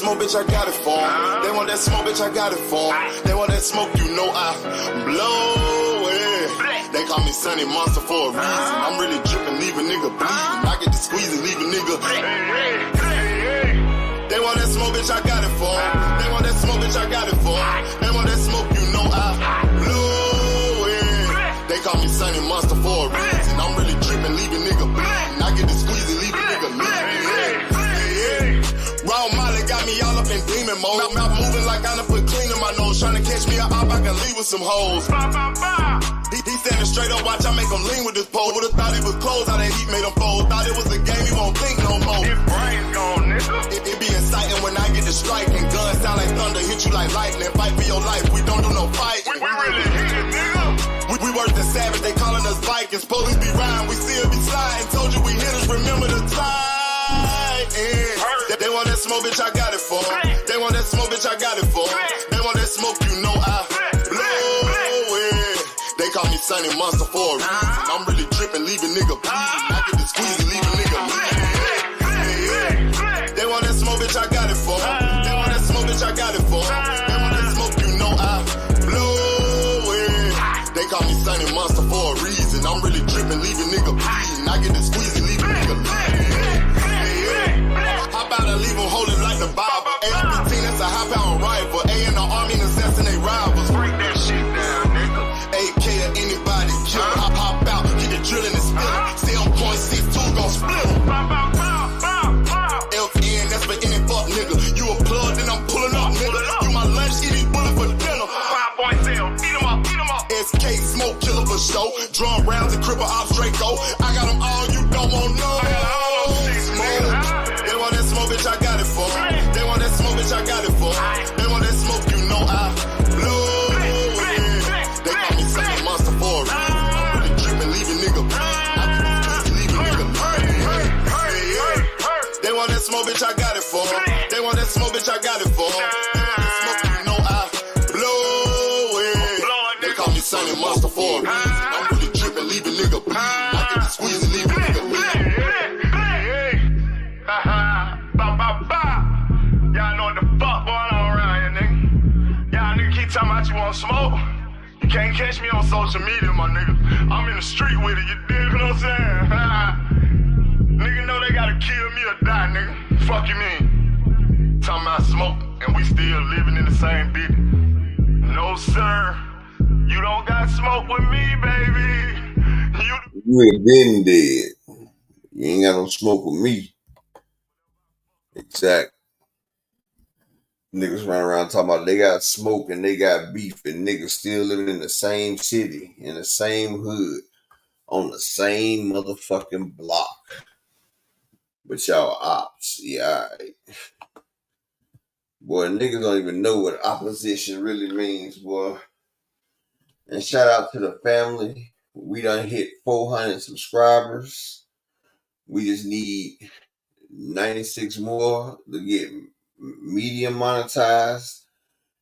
smoke, bitch, I got it for 'em. They want that smoke, bitch, I got it for 'em. They want that smoke, you know I blow it. They call me Sunny Monster for a reason. I'm really dripping, leave a nigga bleeding. I get to squeeze and leave a nigga. They want that smoke, bitch, I got it for 'em. They want that smoke, bitch, I got it for 'em. They want that smoke, you know I blow it. They call me Sunny Monster for a reason. I'm really dripping, leave a nigga bleeding. I get to squeeze and leave a nigga bleeding. Raw Molly got me all up in demon mode. Mouth moving like I done put clean in my nose. Tryna catch me up, I can leave with some hoes. He standing straight up, watch I make him lean with this pole. Would've thought it was closed, how that heat made him fold. Thought it was a game, he won't think no more. His brain's gone, nigga. It be exciting when I get to striking. Guns sound like thunder, hit you like lightning. Fight for your life, we don't do no fight. We really hit it, nigga. We worse than savage, they calling us Vikings. Police be riding, we still be sliding. Told you we hitters, remember the time. They want that smoke, bitch, I got it for 'em. They want that smoke, bitch, I got it for 'em. They want that smoke, you know I blow it. They call me Sunny Monster for a reason. I'm really dripping, leave a nigga bleeding. I get to squeeze and leave a nigga bleeding. They want that smoke, bitch, I got it for 'em. They want that smoke, bitch, I got it for 'em. They want that smoke, you know I blow it. They call me Sunny Monster for a reason. I'm really dripping, leave a nigga bleeding. I get to squeeze and leave a nigga bleeding. How about I leave them holding like the Bible? AR-15, that's a high-power rifle. A in the army and assassinate rivals. Break that shit down, nigga. AK to anybody kill. Hop out, get the drilling and spit. 7.62 gon' split 'em. LPN, that's for any fuck nigga. You a plug, then I'm pulling up, nigga. You my lunch, eat these bullets for dinner. 5.0, eat 'em up, eat 'em up. SK, smoke killer for show. Drum rounds and cripple ops Draco. I got them all, you don't want no. They want that smoke, bitch, I got it for 'em. They want that smoke, bitch, I got it for 'em. They want that smoke, you know I blow it. They call me Sunny Monster for a reason. I'm really dripping, leave a nigga bleeding. I get to squeeze and leave a nigga bleeding. They want that smoke, bitch, I got it for 'em. They want that smoke, bitch, I got it for 'em. They want that smoke, you know I blow it. They call me Sunny Monster for a reason. I'm really dripping, leave a nigga bleeding. I get to squeeze and leave a nigga bleeding. Y'all know what the fuck going on around here, nigga. Y'all nigga keep talking about you want smoke. You can't catch me on social media, my nigga. I'm in the street with it, you dig what I'm saying? Nigga know they gotta kill me or die, nigga. Fuck you mean? Talking about smoke and we still living in the same bitch. No, sir. You don't got smoke with me, baby. You ain't been dead. You ain't got no smoke with me. Exactly. Niggas run around talking about they got smoke and they got beef, and niggas still living in the same city, in the same hood, on the same motherfucking block. But y'all ops, yeah, alright. Boy, niggas don't even know what opposition really means, boy. And shout out to the family. We done hit 400 subscribers. We just need 96 more to get medium monetized,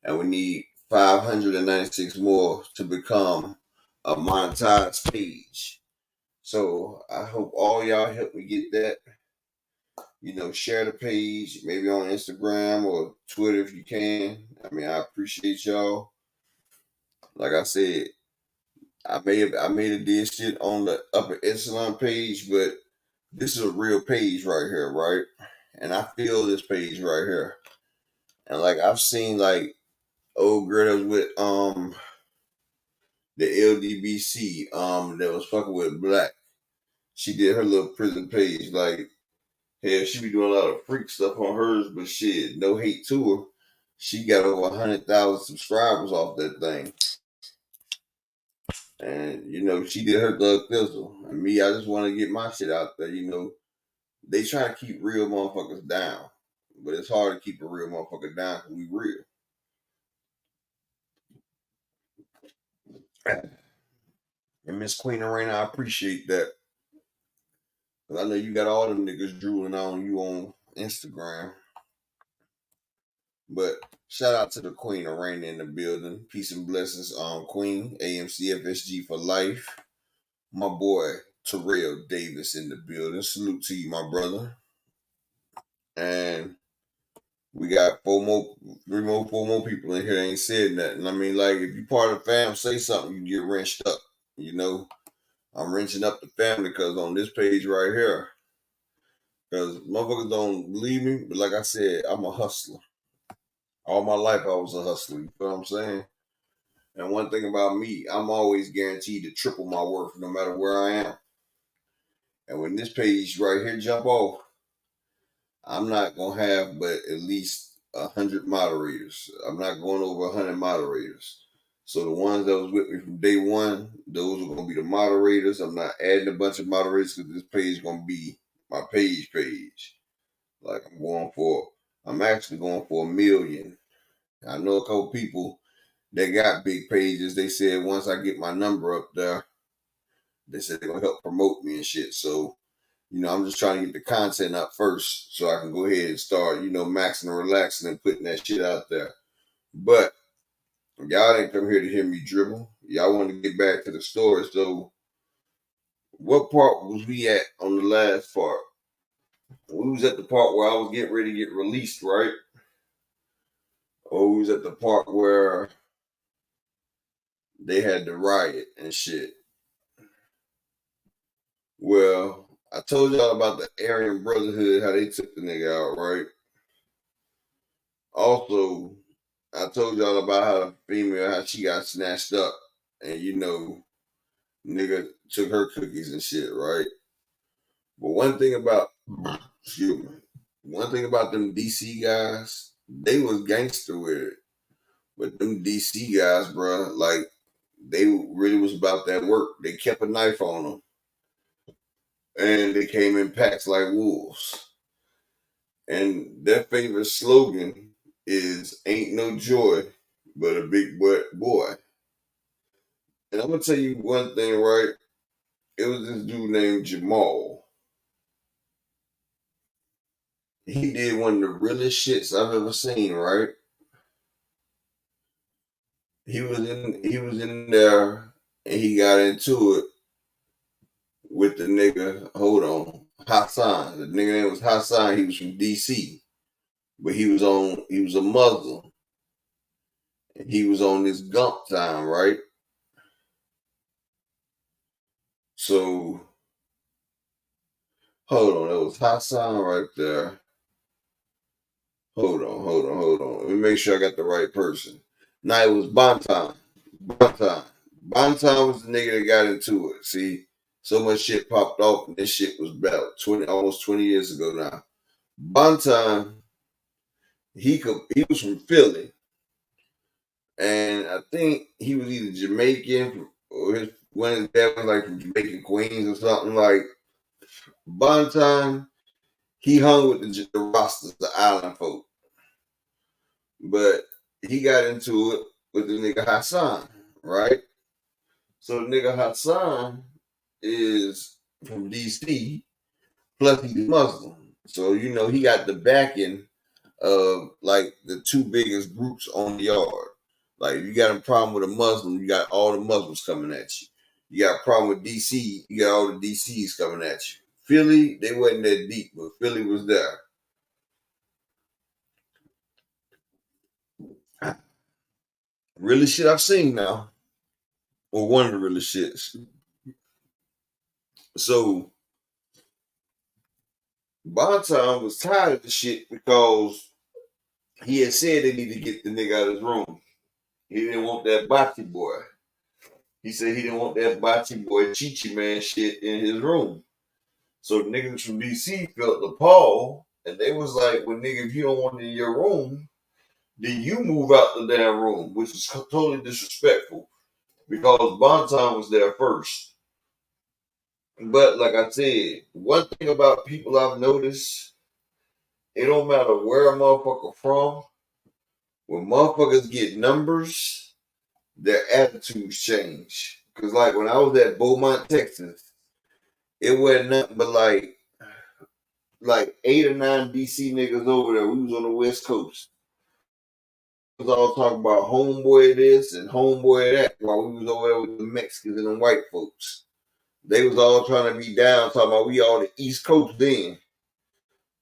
and we need 596 more to become a monetized page. So I hope all y'all help me get that. You know, share the page, maybe on Instagram or Twitter if you can. I mean, I appreciate y'all. Like I said, I may have did shit on the upper echelon page, but this is a real page right here, right? And I feel this page right here. And like I've seen like old girl that was with the LDBC that was fucking with Black. She did her little prison page. Like, hell, she be doing a lot of freak stuff on hers, but shit, no hate to her. She got over 100,000 subscribers off that thing. And, you know, she did her Thug Thizzle. And me, I just want to get my shit out there, you know. They try to keep real motherfuckers down. But it's hard to keep a real motherfucker down because we real. And Miss Queen Arena, I appreciate that. Because I know you got all them niggas drooling on you on Instagram. But shout out to the Queen Arena in the building. Peace and blessings, Queen, AMCFSG for life. My boy, Terrell Davis in the building. Salute to you, my brother. And We got four more people in here that ain't said nothing. I mean, like, if you part of the fam, say something, you get wrenched up. You know, I'm wrenching up the family because on this page right here, because motherfuckers don't believe me, but like I said, I'm a hustler. All my life I was a hustler. You know what I'm saying? And one thing about me, I'm always guaranteed to triple my worth no matter where I am. And when this page right here jump off, I'm not gonna have but at least 100 moderators. I'm not going over 100 moderators. So the ones that was with me from day one, those are gonna be the moderators. I'm not adding a bunch of moderators because this page is gonna be my page. Like I'm actually going for 1 million. I know a couple people that got big pages. They said once I get my number up there, they said they're gonna help promote me and shit. So, I'm just trying to get the content up first so I can go ahead and start, maxing and relaxing and putting that shit out there. But y'all didn't come here to hear me dribble. Y'all want to get back to the story. So what part was we at on the last part? We was at the part where I was getting ready to get released, right? Or we was at the part where they had the riot and shit. Well, I told y'all about the Aryan Brotherhood, how they took the nigga out, right? Also, I told y'all about how the female, how she got snatched up and, nigga took her cookies and shit, right? But excuse me, one thing about them DC guys, they was gangster with it. But them DC guys, bro, like, they really was about that work. They kept a knife on them. And they came in packs like wolves. And their favorite slogan is "Ain't no joy but a big butt boy." And I'm gonna tell you one thing, right? It was this dude named Jamal. He did one of the realest shits I've ever seen, right? He was in there and he got into it with the nigga, hold on, Hassan. The nigga name was Hassan. He was from DC. But he was a Muslim. And he was on this Gump time, right? So hold on, that was Hassan right there. Hold on. Let me make sure I got the right person. Now it was Bonton. Bonton was the nigga that got into it. See, so much shit popped off, and this shit was about almost 20 years ago now. Bonton, he was from Philly, and I think he was either Jamaican or one of his dad was like from Jamaican Queens or something. Like Bonton, he hung with the Rastas, the island folk. But he got into it with the nigga Hassan, right? So the nigga Hassan is from DC, plus he's Muslim. So, he got the backing of like the two biggest groups on the yard. Like, if you got a problem with a Muslim, you got all the Muslims coming at you. You got a problem with DC, you got all the DCs coming at you. Philly, they wasn't that deep, but Philly was there. Really shit I've seen now. Or one of the realest shits. So Bonton was tired of the shit because he had said they need to get the nigga out of his room. He didn't want that bocce boy. He said he didn't want that bocce boy Chichi man shit in his room. So the niggas from DC felt appalled, and they was like, well, nigga, if you don't want it in your room, then you move out the damn room, which is totally disrespectful because Bonton was there first. But like I said, one thing about people I've noticed, it don't matter where a motherfucker from, when motherfuckers get numbers, their attitudes change. Cause like when I was at Beaumont, Texas, it wasn't nothing but like 8 or 9 DC niggas over there. We was on the West Coast. We was all talking about homeboy this and homeboy that while we was over there with the Mexicans and the white folks. They was all trying to be down, talking about we all the East Coast then.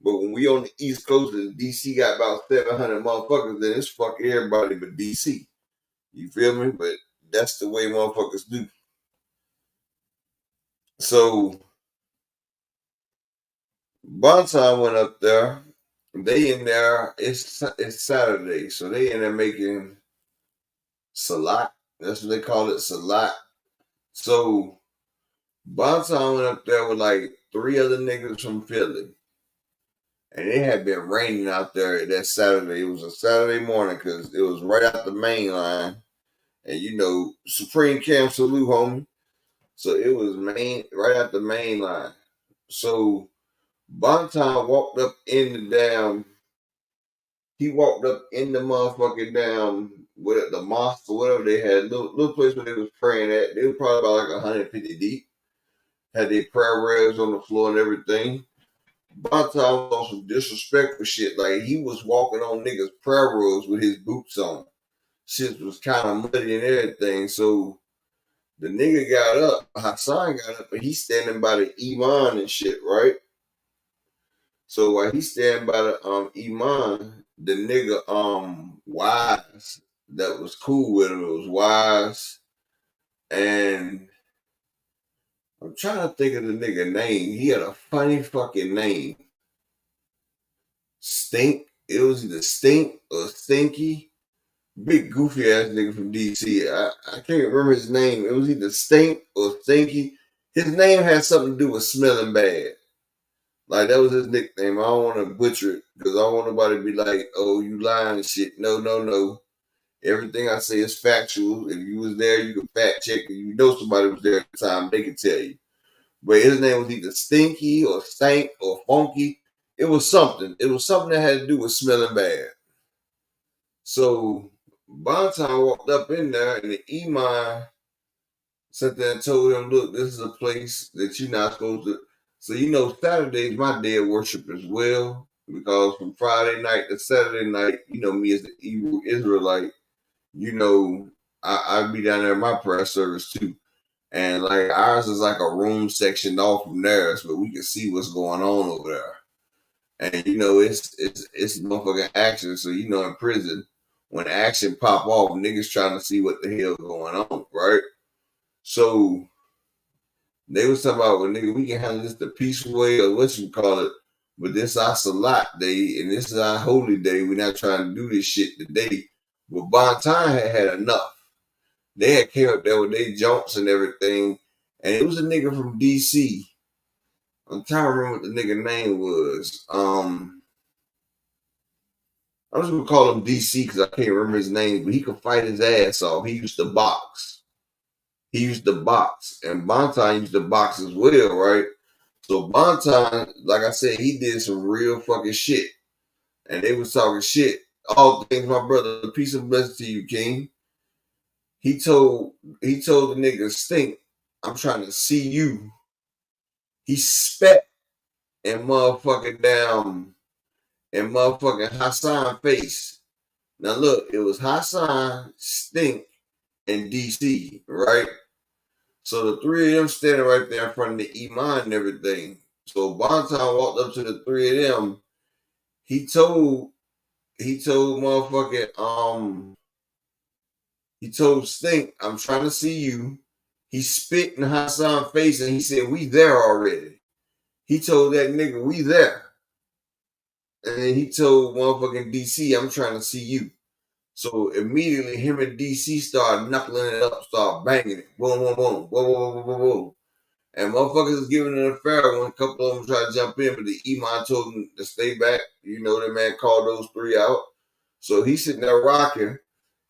But when we on the East Coast and DC got about 700 motherfuckers, then it's fuck everybody but DC. You feel me? But that's the way motherfuckers do. So Bonton went up there. They in there. It's Saturday, so they in there making salat. That's what they call it, salat. So Bonton went up there with like 3 other niggas from Philly. And it had been raining out there that Saturday. It was a Saturday morning because it was right out the main line. And you know, Supreme Camp Salute, homie. So it was right out the main line. So Bonton walked up in the motherfucking damn, what, the mosque or whatever they had, little place where they was praying at. They was probably about like 150 deep. Had their prayer rails on the floor and everything. Bonton was on some disrespectful shit. Like he was walking on niggas' prayer rolls with his boots on. Shit was kind of muddy and everything. So the nigga got up, Hassan got up, and he's standing by the Iman and shit, right? So while he's standing by the Iman, the nigga Wise that was cool with him, it was Wise, and I'm trying to think of the nigga name. He had a funny fucking name. Stink. It was either Stink or Stinky. Big goofy ass nigga from DC. I can't remember his name. It was either Stink or Stinky. His name had something to do with smelling bad. Like that was his nickname. I don't want to butcher it because I don't want nobody to be like, "Oh, you lying and shit." No. Everything I say is factual. If you was there, you can fact check. If you know somebody was there at the time, they can tell you. But his name was either Stinky or Stank or Funky. It was something. It was something that had to do with smelling bad. So Bonton walked up in there and the Imam sat there and told him, look, this is a place that you're not supposed to. So, you know, Saturday is my day of worship as well. Because from Friday night to Saturday night, you know, me as the Hebrew Israelite, you know, I be down there in my prayer service too. And like ours is like a room sectioned off from theirs, but we can see what's going on over there. And you know, it's motherfucking action. So you know, in prison, when action pop off, niggas trying to see what the hell going on, right? So they was talking about, well, nigga, we can handle this the peaceful way or what you call it, but this our salat day and this is our holy day. We're not trying to do this shit today. But Bonton had enough. They had came up there with their jumps and everything, and it was a nigga from DC. I'm trying to remember what the nigga name was. I'm just gonna call him DC because I can't remember his name, but he could fight his ass off. He used to box. And Bonton used to box as well, right? So Bonton, like I said, he did some real fucking shit. And they was talking shit. All things, my brother, peace and blessings to you, King. He told the nigga Stink, I'm trying to see you. He spat and motherfucking Hassan face. Now look, it was Hassan, Stink, and DC, right? So the 3 of them standing right there in front of the Iman and everything. So Bonton walked up to the 3 of them. He told Stink, I'm trying to see you. He spit in Hassan's face and he said, we there already. He told that nigga, we there. And then he told motherfucking DC, I'm trying to see you. So immediately him and DC started knuckling it up, started banging it. Boom, boom, boom, boom, boom, boom, boom, boom. And motherfuckers is giving it a fair one. A couple of them tried to jump in, but the Iman told him to stay back. You know, that man called those 3 out. So he's sitting there rocking.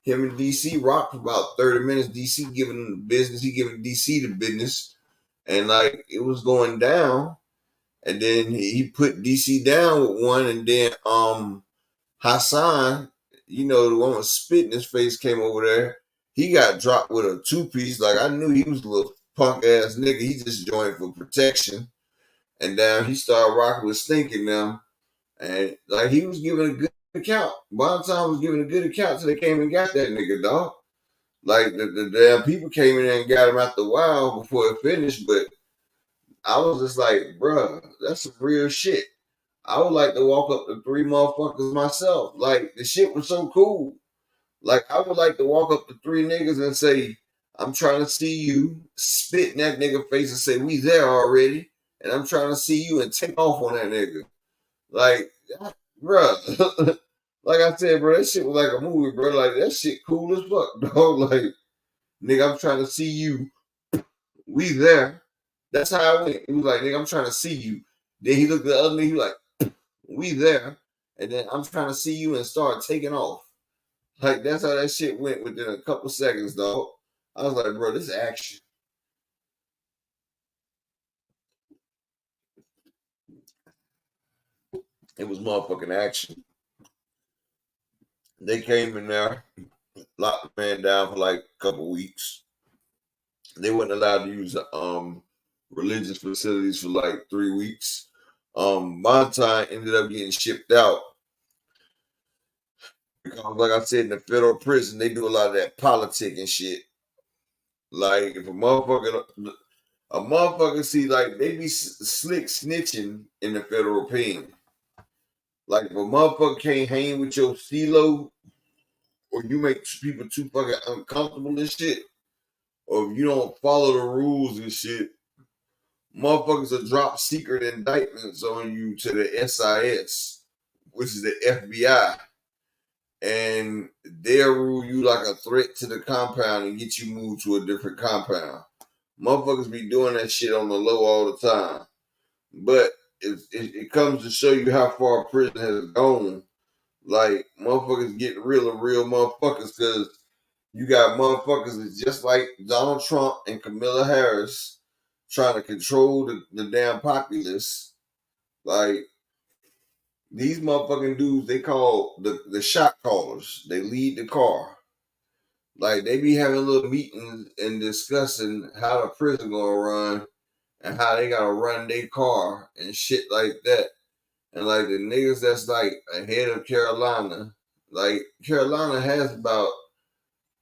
Him and DC rocked for about 30 minutes. DC giving him the business. He giving DC the business. And like it was going down. And then he put DC down with one. And then Hassan, you know, the one with spit in his face came over there. He got dropped with a 2-piece. Like I knew he was a little punk ass nigga. He just joined for protection. And then he started rocking with Stinking them. And like he was giving a good account. Bonton was giving a good account till they came and got that nigga, dog. Like the damn people came in there and got him after a while before it finished. But I was just like, bruh, that's some real shit. I would like to walk up to 3 motherfuckers myself. Like, the shit was so cool. Like, I would like to walk up to 3 niggas and say, I'm trying to see you, spit in that nigga face and say, we there already. And I'm trying to see you and take off on that nigga. Like, bruh. Like I said, bro, that shit was like a movie, bro. Like, that shit cool as fuck, dog. Like, nigga, I'm trying to see you. We there. That's how I went. He was like, nigga, I'm trying to see you. Then he looked at the other nigga, he was like, we there. And then I'm trying to see you and start taking off. Like, that's how that shit went within a couple seconds, dog. I was like, bro, this is action. It was motherfucking action. They came in there, locked the man down for like a couple weeks. They weren't allowed to use religious facilities for like 3 weeks. Montine ended up getting shipped out because, like I said, in the federal prison, they do a lot of that politic and shit. Like, if a motherfucker see, like, they be slick snitching in the federal pen. Like, if a motherfucker can't hang with your CeeLo, or you make people too fucking uncomfortable and shit, or if you don't follow the rules and shit, motherfuckers will drop secret indictments on you to the SIS, which is the FBI, and they'll rule you like a threat to the compound and get you moved to a different compound. Motherfuckers be doing that shit on the low all the time. But it comes to show you how far prison has gone. Like, motherfuckers get real motherfuckers, because you got motherfuckers that's just like Donald Trump and Kamala Harris trying to control the damn populace. Like, these motherfucking dudes, they call the shot callers. They lead the car. Like, they be having little meetings and discussing how the prison gonna run and how they gotta run their car and shit like that. And like the niggas that's like ahead of Carolina, like Carolina has about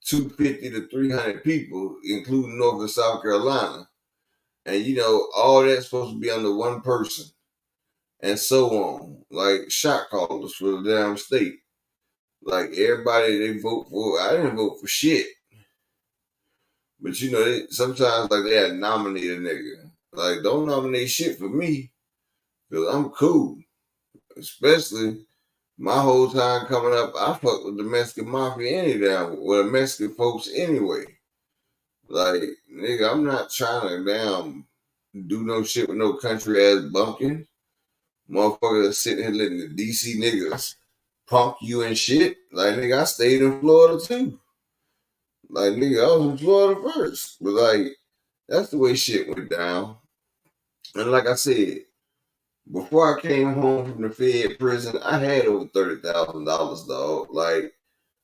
250 to 300 people, including North and South Carolina. And you know, all that's supposed to be under one person. And so on. Like shot callers for the damn state. Like everybody they vote for, I didn't vote for shit. But you know, sometimes like they had nominated a nigga. Like, don't nominate shit for me. Cause I'm cool. Especially my whole time coming up, I fuck with the Mexican mafia any damn, well, Mexican folks anyway. Like, nigga, I'm not trying to damn do no shit with no country ass bumpkin. Motherfuckers sitting here letting the DC niggas punk you and shit. Like, nigga, I stayed in Florida too. Like, nigga, I was in Florida first. But like, that's the way shit went down. And like I said, before I came home from the Fed prison, I had over $30,000, dog. Like,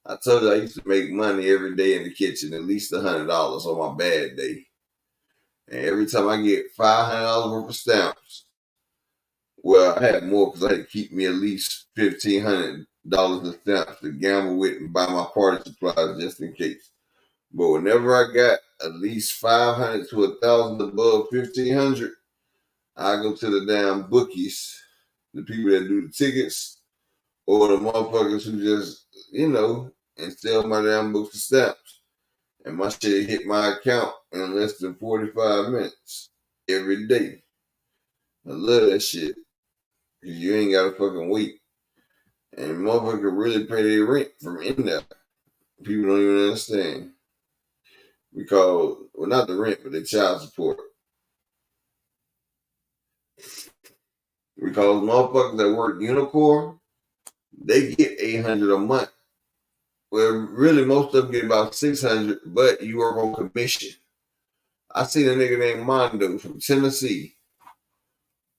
I told you I used to make money every day in the kitchen, at least $100 on my bad day. And every time I get $500 worth of stamps, well, I had more because I had to keep me at least $1,500 of stamps to gamble with and buy my party supplies just in case. But whenever I got at least 500 to 1,000 above 1,500, I go to the damn bookies, the people that do the tickets, or the motherfuckers who just, you know, and sell my damn books of stamps. And my shit hit my account in less than 45 minutes every day. I love that shit. Because you ain't got to fucking wait. And motherfuckers really pay their rent from in there. People don't even understand. Because, well, not the rent, but the child support. Because motherfuckers that work Unicorn, they get $800 a month. Well, really, most of them get about $600, but you work on commission. I seen a nigga named Mondo from Tennessee.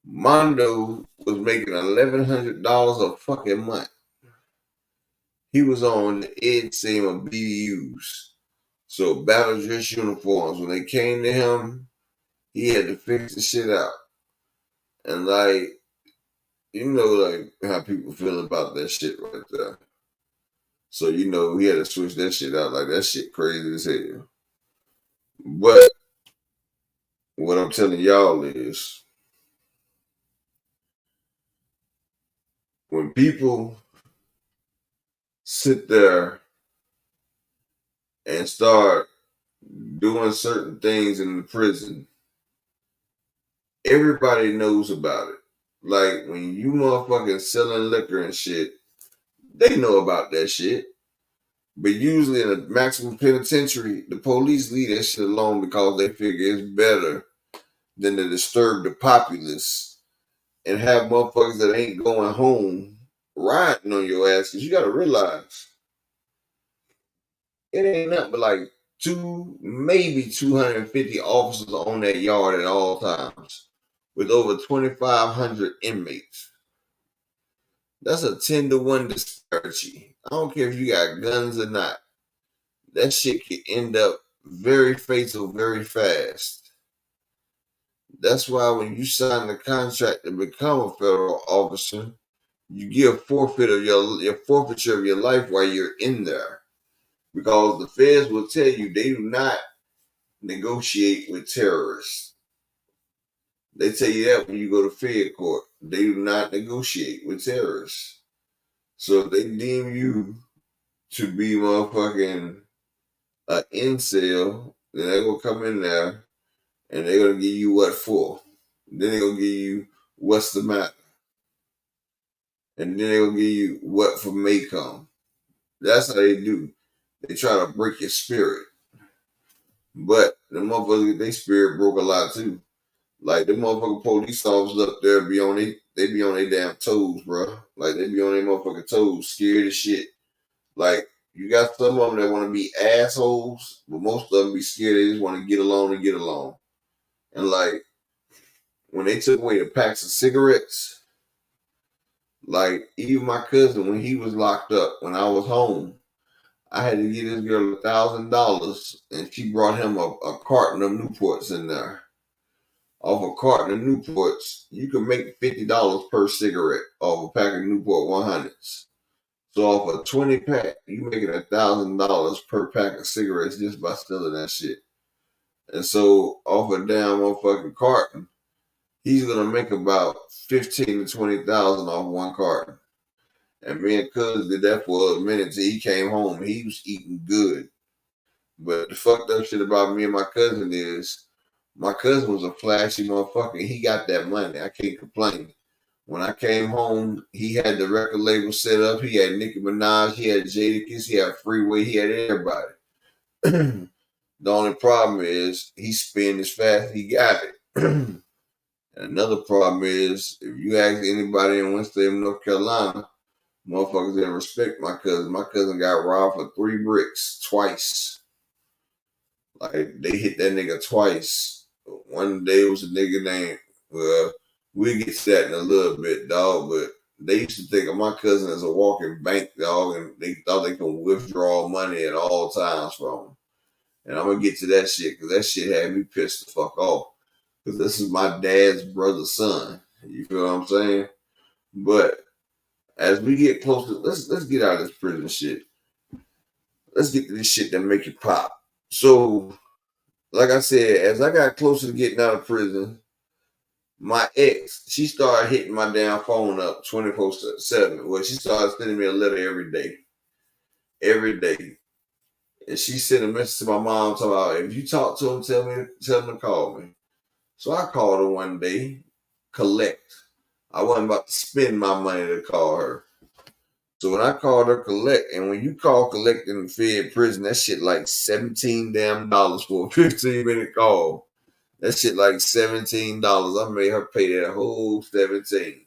Mondo was making $1,100 a fucking month. He was on the ed team of BDUs. So battle dress uniforms. When they came to him, he had to fix the shit out. And like, you know, like how people feel about that shit right there. So you know, he had to switch that shit out. Like, that shit crazy as hell. But what I'm telling y'all is, when people sit there and start doing certain things in the prison, everybody knows about it. Like when you motherfucking selling liquor and shit, they know about that shit. But usually in a maximum penitentiary, the police leave that shit alone because they figure it's better than to disturb the populace and have motherfuckers that ain't going home riding on your ass. Because you got to realize, it ain't nothing but like maybe 250 officers on that yard at all times with over 2,500 inmates. That's a 10-to-1 disparity. I don't care if you got guns or not. That shit could end up very fatal very fast. That's why when you sign the contract to become a federal officer, you give forfeiture of your life while you're in there. Because the feds will tell you they do not negotiate with terrorists. They tell you that when you go to Fed court. They do not negotiate with terrorists. So if they deem you to be motherfucking an incel, then they're going to come in there and they're going to give you what for. Then they're going to give you what's the matter. And then they're going to give you what for may come. That's how they do. They try to break your spirit. But the motherfuckers, their spirit broke a lot too. Like the motherfucking police officers up there they be on their damn toes, bro. Like they be on their motherfucking toes, scared as shit. Like you got some of them that want to be assholes, but most of them be scared. They just want to get along and get along. And like when they took away the packs of cigarettes, like even my cousin when he was locked up, when I was home, I had to give this girl $1,000, and she brought him a carton of Newports in there. Off a carton of Newports, you can make $50 per cigarette off a pack of Newport 100s. So off a 20 pack, you making $1,000 per pack of cigarettes just by stealing that shit. And so off a damn motherfucking carton, he's gonna make about 15 to 20,000 off one carton. And me and Cuz did that for a minute till he came home. He was eating good. But the fucked up shit about me and my cousin is, my cousin was a flashy motherfucker. He got that money. I can't complain. When I came home, he had the record label set up. He had Nicki Minaj. He had Jadakiss. He had Freeway. He had everybody. The only problem is he spent as fast as he got it. Another problem is if you ask anybody in Winston, North Carolina, motherfuckers didn't respect my cousin. My cousin got robbed for 3 bricks twice. Like they hit that nigga twice. One day it was a nigga named, well, we'll get to that in a little bit, dog, but they used to think of my cousin as a walking bank, dog, and they thought they could withdraw money at all times from him. And I'm going to get to that shit because that shit had me pissed the fuck off. Because this is my dad's brother's son. You feel what I'm saying? But as we get closer, let's get out of this prison shit. Let's get to this shit that make you pop. So, like I said, as I got closer to getting out of prison, my ex, she started hitting my damn phone up 24/7. Well, she started sending me a letter every day. Every day. And she sent a message to my mom talking about, if you talk to him, tell him to call me. So I called her one day, collect. I wasn't about to spend my money to call her. So when I called her collect, and when you call collect in the Fed prison, that shit like $17 damn for a 15-minute call. That shit like $17. I made her pay that whole 17.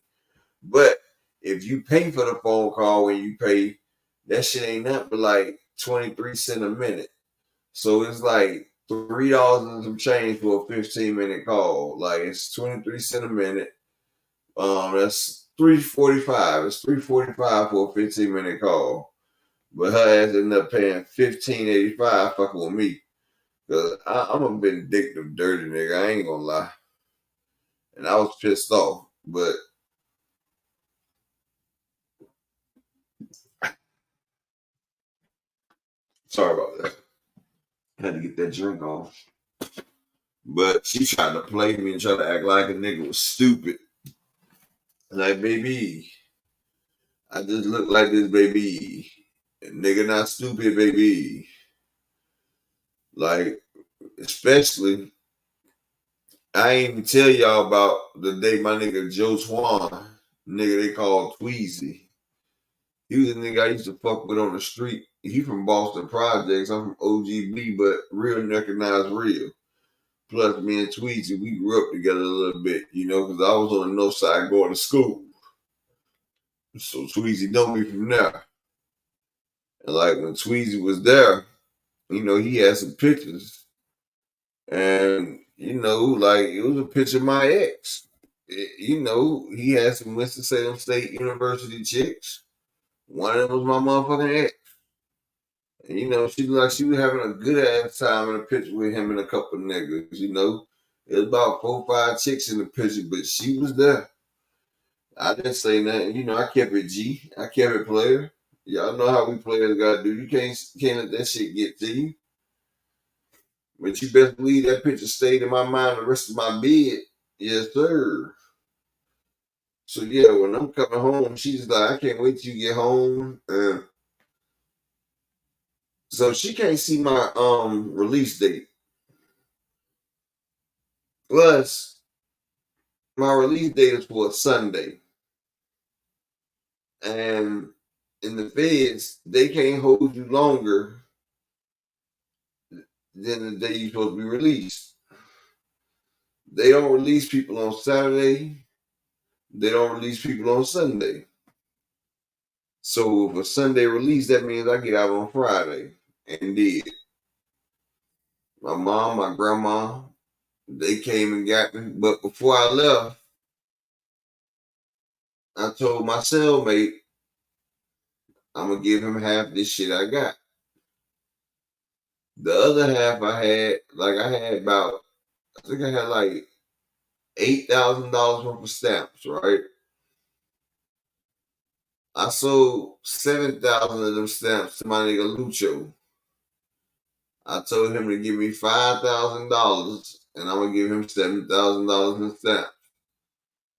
But if you pay for the phone call when you pay, that shit ain't nothing but like 23 cents a minute. So it's like $3 and some change for a 15-minute call. Like it's 23 cents a minute. That's $3.45. It's $3.45 for a 15-minute call. But her ass ended up paying $15.85 fucking with me. Cause I'm a vindictive, dirty nigga. I ain't gonna lie. And I was pissed off. But sorry about that. Had to get that drink off. But she tried to play me and try to act like a nigga was stupid. Like, baby, I just look like this, baby. Nigga not stupid, baby. Like, especially, I ain't even tell y'all about the day my nigga Joe Swan, nigga they called Tweezy. He was a nigga I used to fuck with on the street. He from Boston Projects. I'm from OGB, but real recognize real. Plus, me and Tweezy, we grew up together a little bit, you know, because I was on the north side going to school. So Tweezy know me from there. And like when Tweezy was there, you know, he had some pictures. And, you know, like it was a picture of my ex. You know, he had some Winston-Salem State University chicks. One of them was my motherfucking ex. And, you know, she looked like she was having a good ass time in a picture with him and a couple of niggas, you know. It was about 4 or 5 chicks in the picture, but she was there. I didn't say nothing. You know, I kept it G. I kept it player. Y'all know how we players gotta do. You can't let that shit get to you. But you best believe that picture stayed in my mind the rest of my bed. Yes, sir. So yeah, when I'm coming home, she's like, I can't wait till you get home. So she can't see my release date. Plus, my release date is for a Sunday. And in the feds, they can't hold you longer than the day you're supposed to be released. They don't release people on Saturday. They don't release people on Sunday. So if a Sunday release, that means I get out on Friday. And did. My mom, my grandma, they came and got me. But before I left, I told my cellmate, I'm going to give him half this shit I got. The other half I had about, I think I had like $8,000 worth of stamps, right? I sold 7,000 of them stamps to my nigga Lucho. I told him to give me $5,000 and I'm gonna give him $7,000 in stamps.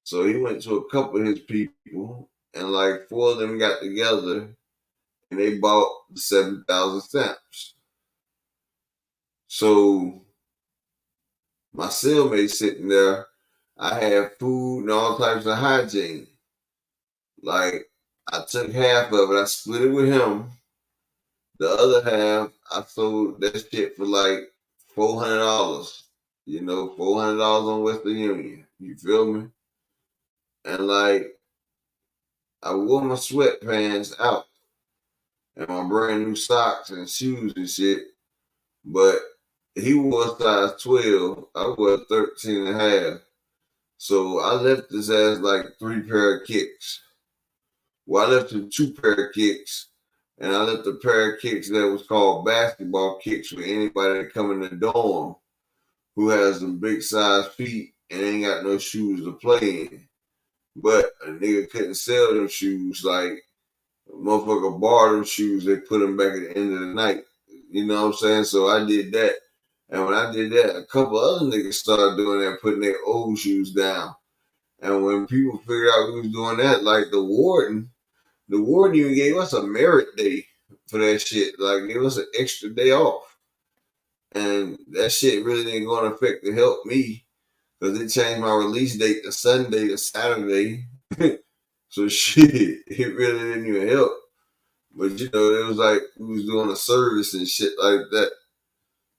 So he went to a couple of his people and like 4 of them got together and they bought the 7,000 stamps. So my cellmate sitting there, I had food and all types of hygiene. Like I took half of it, I split it with him. The other half, I sold that shit for like $400. You know, $400 on Western Union. You feel me? And like, I wore my sweatpants out and my brand new socks and shoes and shit. But he wore a size 12. I wore 13 and a half. So I left his ass like 3 pair of kicks. Well, I left him 2 pair of kicks. And I left a pair of kicks that was called basketball kicks for anybody that come in the dorm who has some big size feet and ain't got no shoes to play in. But a nigga couldn't sell them shoes. Like, a motherfucker bought them shoes, they put them back at the end of the night. You know what I'm saying? So I did that. And when I did that, a couple other niggas started doing that, putting their old shoes down. And when people figured out we was doing that, like the warden even gave us a merit day for that shit. Like, gave us an extra day off. And that shit really didn't go in effect to help me because it changed my release date to Sunday to Saturday. So shit, it really didn't even help. But you know, it was like we was doing a service and shit like that.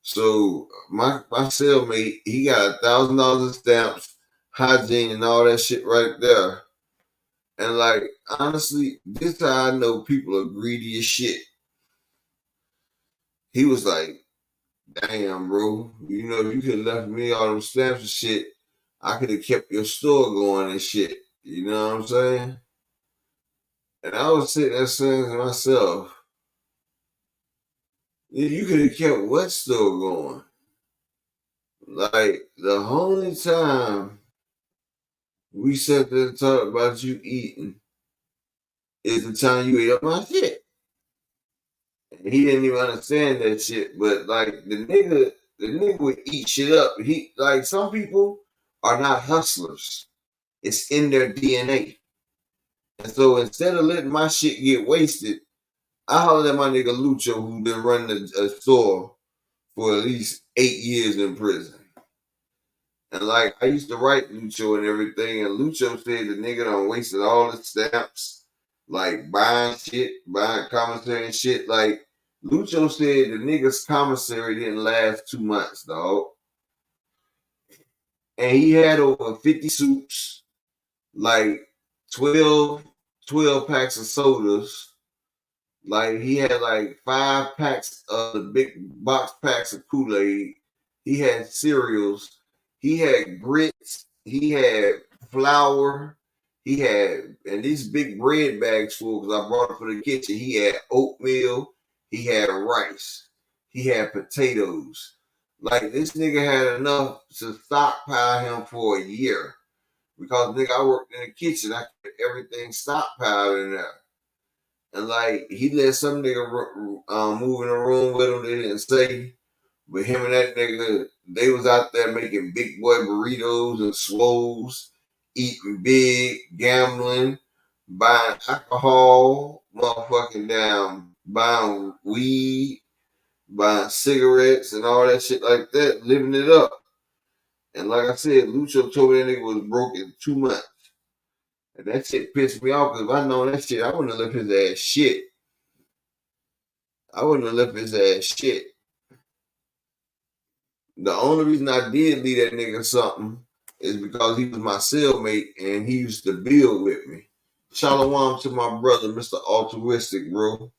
So my cellmate, he got $1,000 in stamps, hygiene, and all that shit right there. And like honestly, this how I know people are greedy as shit. He was like, damn, bro, you know, if you could have left me all them stamps and shit, I could have kept your store going and shit. You know what I'm saying? And I was sitting there saying to myself, you could have kept what store going? Like, the only time we sat there and talked about you eating is the time you ate up my shit. And he didn't even understand that shit, but like the nigga would eat shit up. He like some people are not hustlers. It's in their DNA. And so instead of letting my shit get wasted, I hollered at my nigga Lucho, who's been running a store for at least 8 years in prison. And like I used to write Lucho and everything, and Lucho said the nigga done wasted all the stamps, like buying shit, buying commissary and shit. Like Lucho said the nigga's commissary didn't last 2 months, dog. And he had over 50 suits, like 12, 12 packs of sodas. Like he had like 5 packs of the big box packs of Kool-Aid. He had cereals. He had grits. He had flour. He had, and these big bread bags full because I brought it for the kitchen. He had oatmeal. He had rice. He had potatoes. Like this nigga had enough to stockpile him for a year. Because nigga, I worked in the kitchen. I kept everything stockpiled in there. And like he let some nigga move in the room with him. They didn't say, but him and that nigga, they was out there making big boy burritos and swoles, eating big, gambling, buying alcohol, motherfucking down, buying weed, buying cigarettes and all that shit like that, living it up. And like I said, Lucho told me that nigga was broke in 2 months. And that shit pissed me off because if I known that shit, I wouldn't have left his ass shit. I wouldn't have left his ass shit. The only reason I did leave that nigga something is because he was my cellmate and he used to build with me. Shalom to my brother, Mr. Altruistic, bro.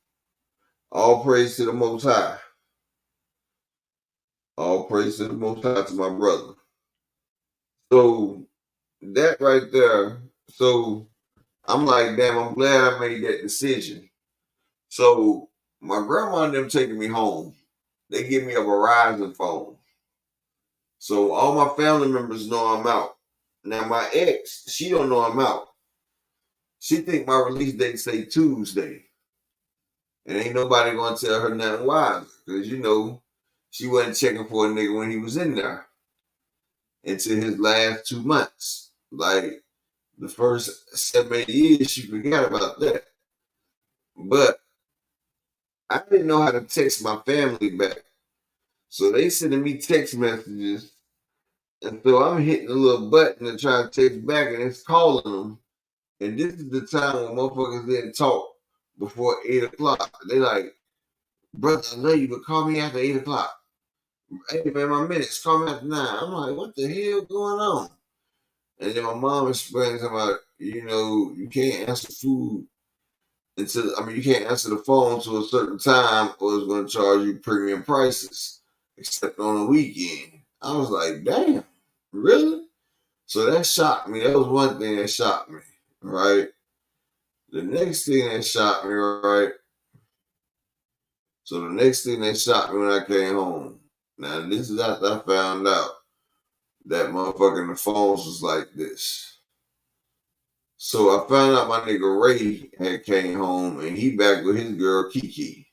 All praise to the Most High. All praise to the Most High to my brother. So that right there, so I'm like, damn, I'm glad I made that decision. So my grandma and them taking me home. They give me a Verizon phone. So all my family members know I'm out. Now my ex, she don't know I'm out. She think my release date say Tuesday. And ain't nobody gonna tell her nothing wise. Because you know, she wasn't checking for a nigga when he was in there. Until his last 2 months. Like the first 7, 8 years, she forgot about that. But I didn't know how to text my family back. So they sending me text messages. And so I'm hitting the little button to try to text back and it's calling them. And this is the time when motherfuckers didn't talk before 8 o'clock. They like, brother, I love you, but call me after 8 o'clock. Hey man, my minutes, call me after 9. I'm like, what the hell going on? And then my mom explains about, you know, you can't answer food until, you can't answer the phone to a certain time or it's going to charge you premium prices, except on the weekend. I was like, damn, really? So that shocked me. That was one thing that shocked me, right? The next thing that shocked me, right? So the next thing that shocked me when I came home. Now this is after I found out that motherfucking the phones was like this. So I found out my nigga Ray had came home and he back with his girl Kiki.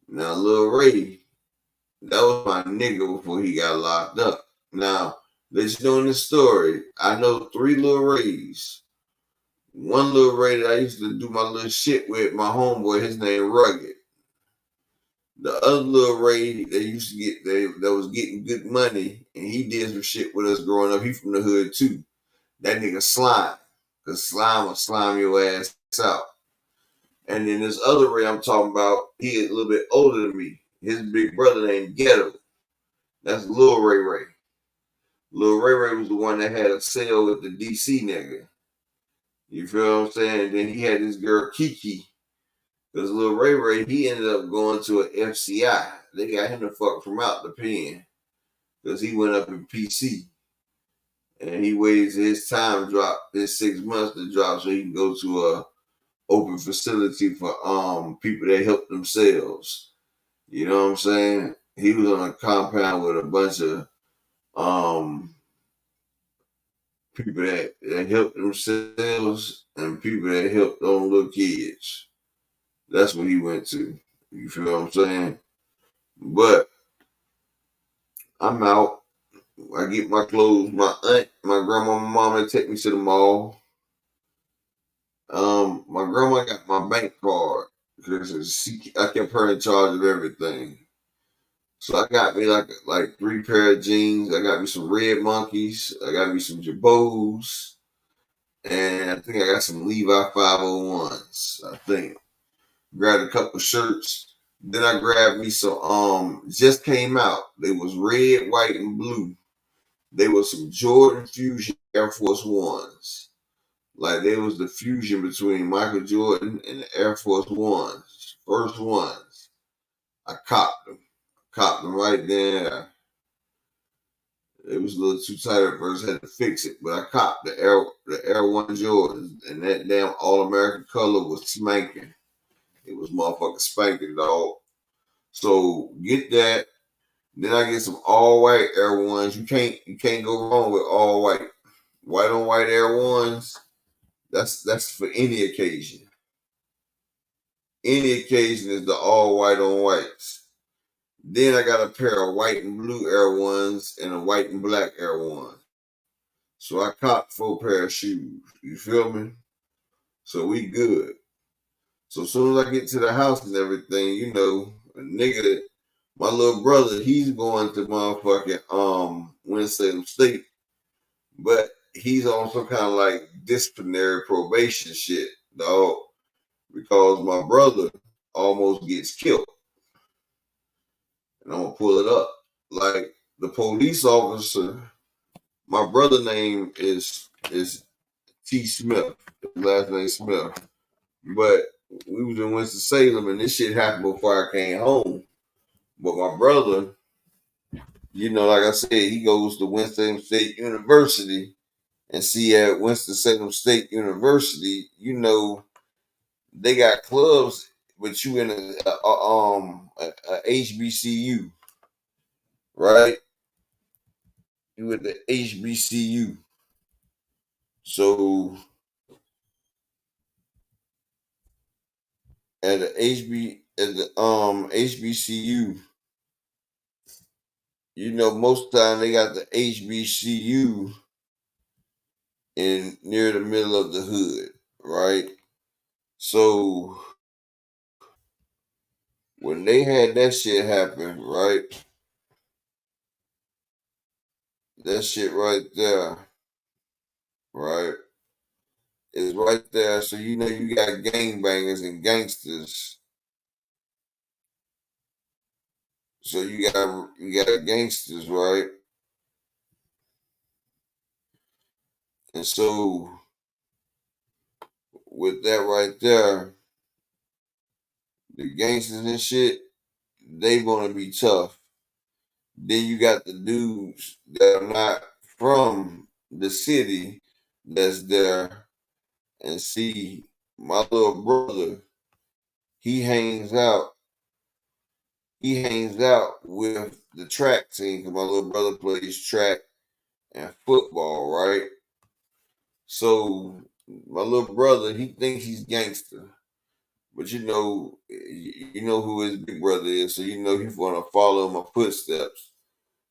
Now Lil Ray, that was my nigga before he got locked up. Now, let's know in the story, I know 3 Lil Rays. One Lil Ray that I used to do my little shit with, my homeboy, his name Rugged. The other Lil Ray that used to get that was getting good money, and he did some shit with us growing up. He from the hood too. That nigga Slime. Cause Slime will slime your ass out. And then this other Ray I'm talking about, he is a little bit older than me. His big brother named Ghetto. That's Lil Ray Ray. Lil Ray Ray was the one that had a sale with the DC nigga. You feel what I'm saying? And then he had this girl Kiki. Because Lil Ray Ray, he ended up going to an FCI. They got him the fuck from out the pen. Because he went up in PC. And he waited till his time drop, his 6 months to drop, so he can go to a open facility for people that help themselves. You know what I'm saying? He was on a compound with a bunch of people that help themselves and people that help those little kids. That's what he went to. You feel what I'm saying? But I'm out. I get my clothes. My aunt, my grandma, my mama take me to the mall. My grandma got my bank card because I kept her in charge of everything. So I got me like 3 pair of jeans. I got me some red monkeys. I got me some Jabos. And I think I got some Levi 501s. I think. Grabbed a couple shirts. Then I grabbed me some just came out. They was red, white, and blue. They were some Jordan Fusion Air Force Ones. Like they was the fusion between Michael Jordan and the Air Force Ones. First ones. I copped them. Copped them right there. It was a little too tight at first, had to fix it. But I copped the Air One Jordans, and that damn All American color was spanking. It was motherfucking spanking, dog. So get that. Then I get some all white Air Ones. You can't go wrong with all white. White on white Air Ones. That's for any occasion. Any occasion is the all white on whites. Then I got a pair of white and blue Air Ones and a white and black Air One. So I copped 4 pair of shoes. You feel me? So we good. So as soon as I get to the house and everything, a nigga, my little brother, he's going to motherfucking Winston State, but he's on some kind of like disciplinary probation shit, dog. Because my brother almost gets killed. And I'm gonna pull it up. Like the police officer, my brother name is T. Smith. His last name Smith. But we was in Winston-Salem and this shit happened before I came home. But my brother, like I said, he goes to Winston State University. And see, at Winston-Salem State University, they got clubs, but you in a HBCU, right? You at the HBCU. So at the HBCU, most of the time they got the HBCU in near the middle of the hood, right? So when they had that shit happen, right? That shit right there, right? Is right there. So you got gangbangers and gangsters. So you got gangsters, right? And so with that right there, the gangsters and shit, they gonna be tough. Then you got the dudes that are not from the city that's there. And see, my little brother, he hangs out. He hangs out with the track team because my little brother plays track and football, right? So my little brother, he thinks he's gangster. But you know who his big brother is, so he's gonna follow my footsteps.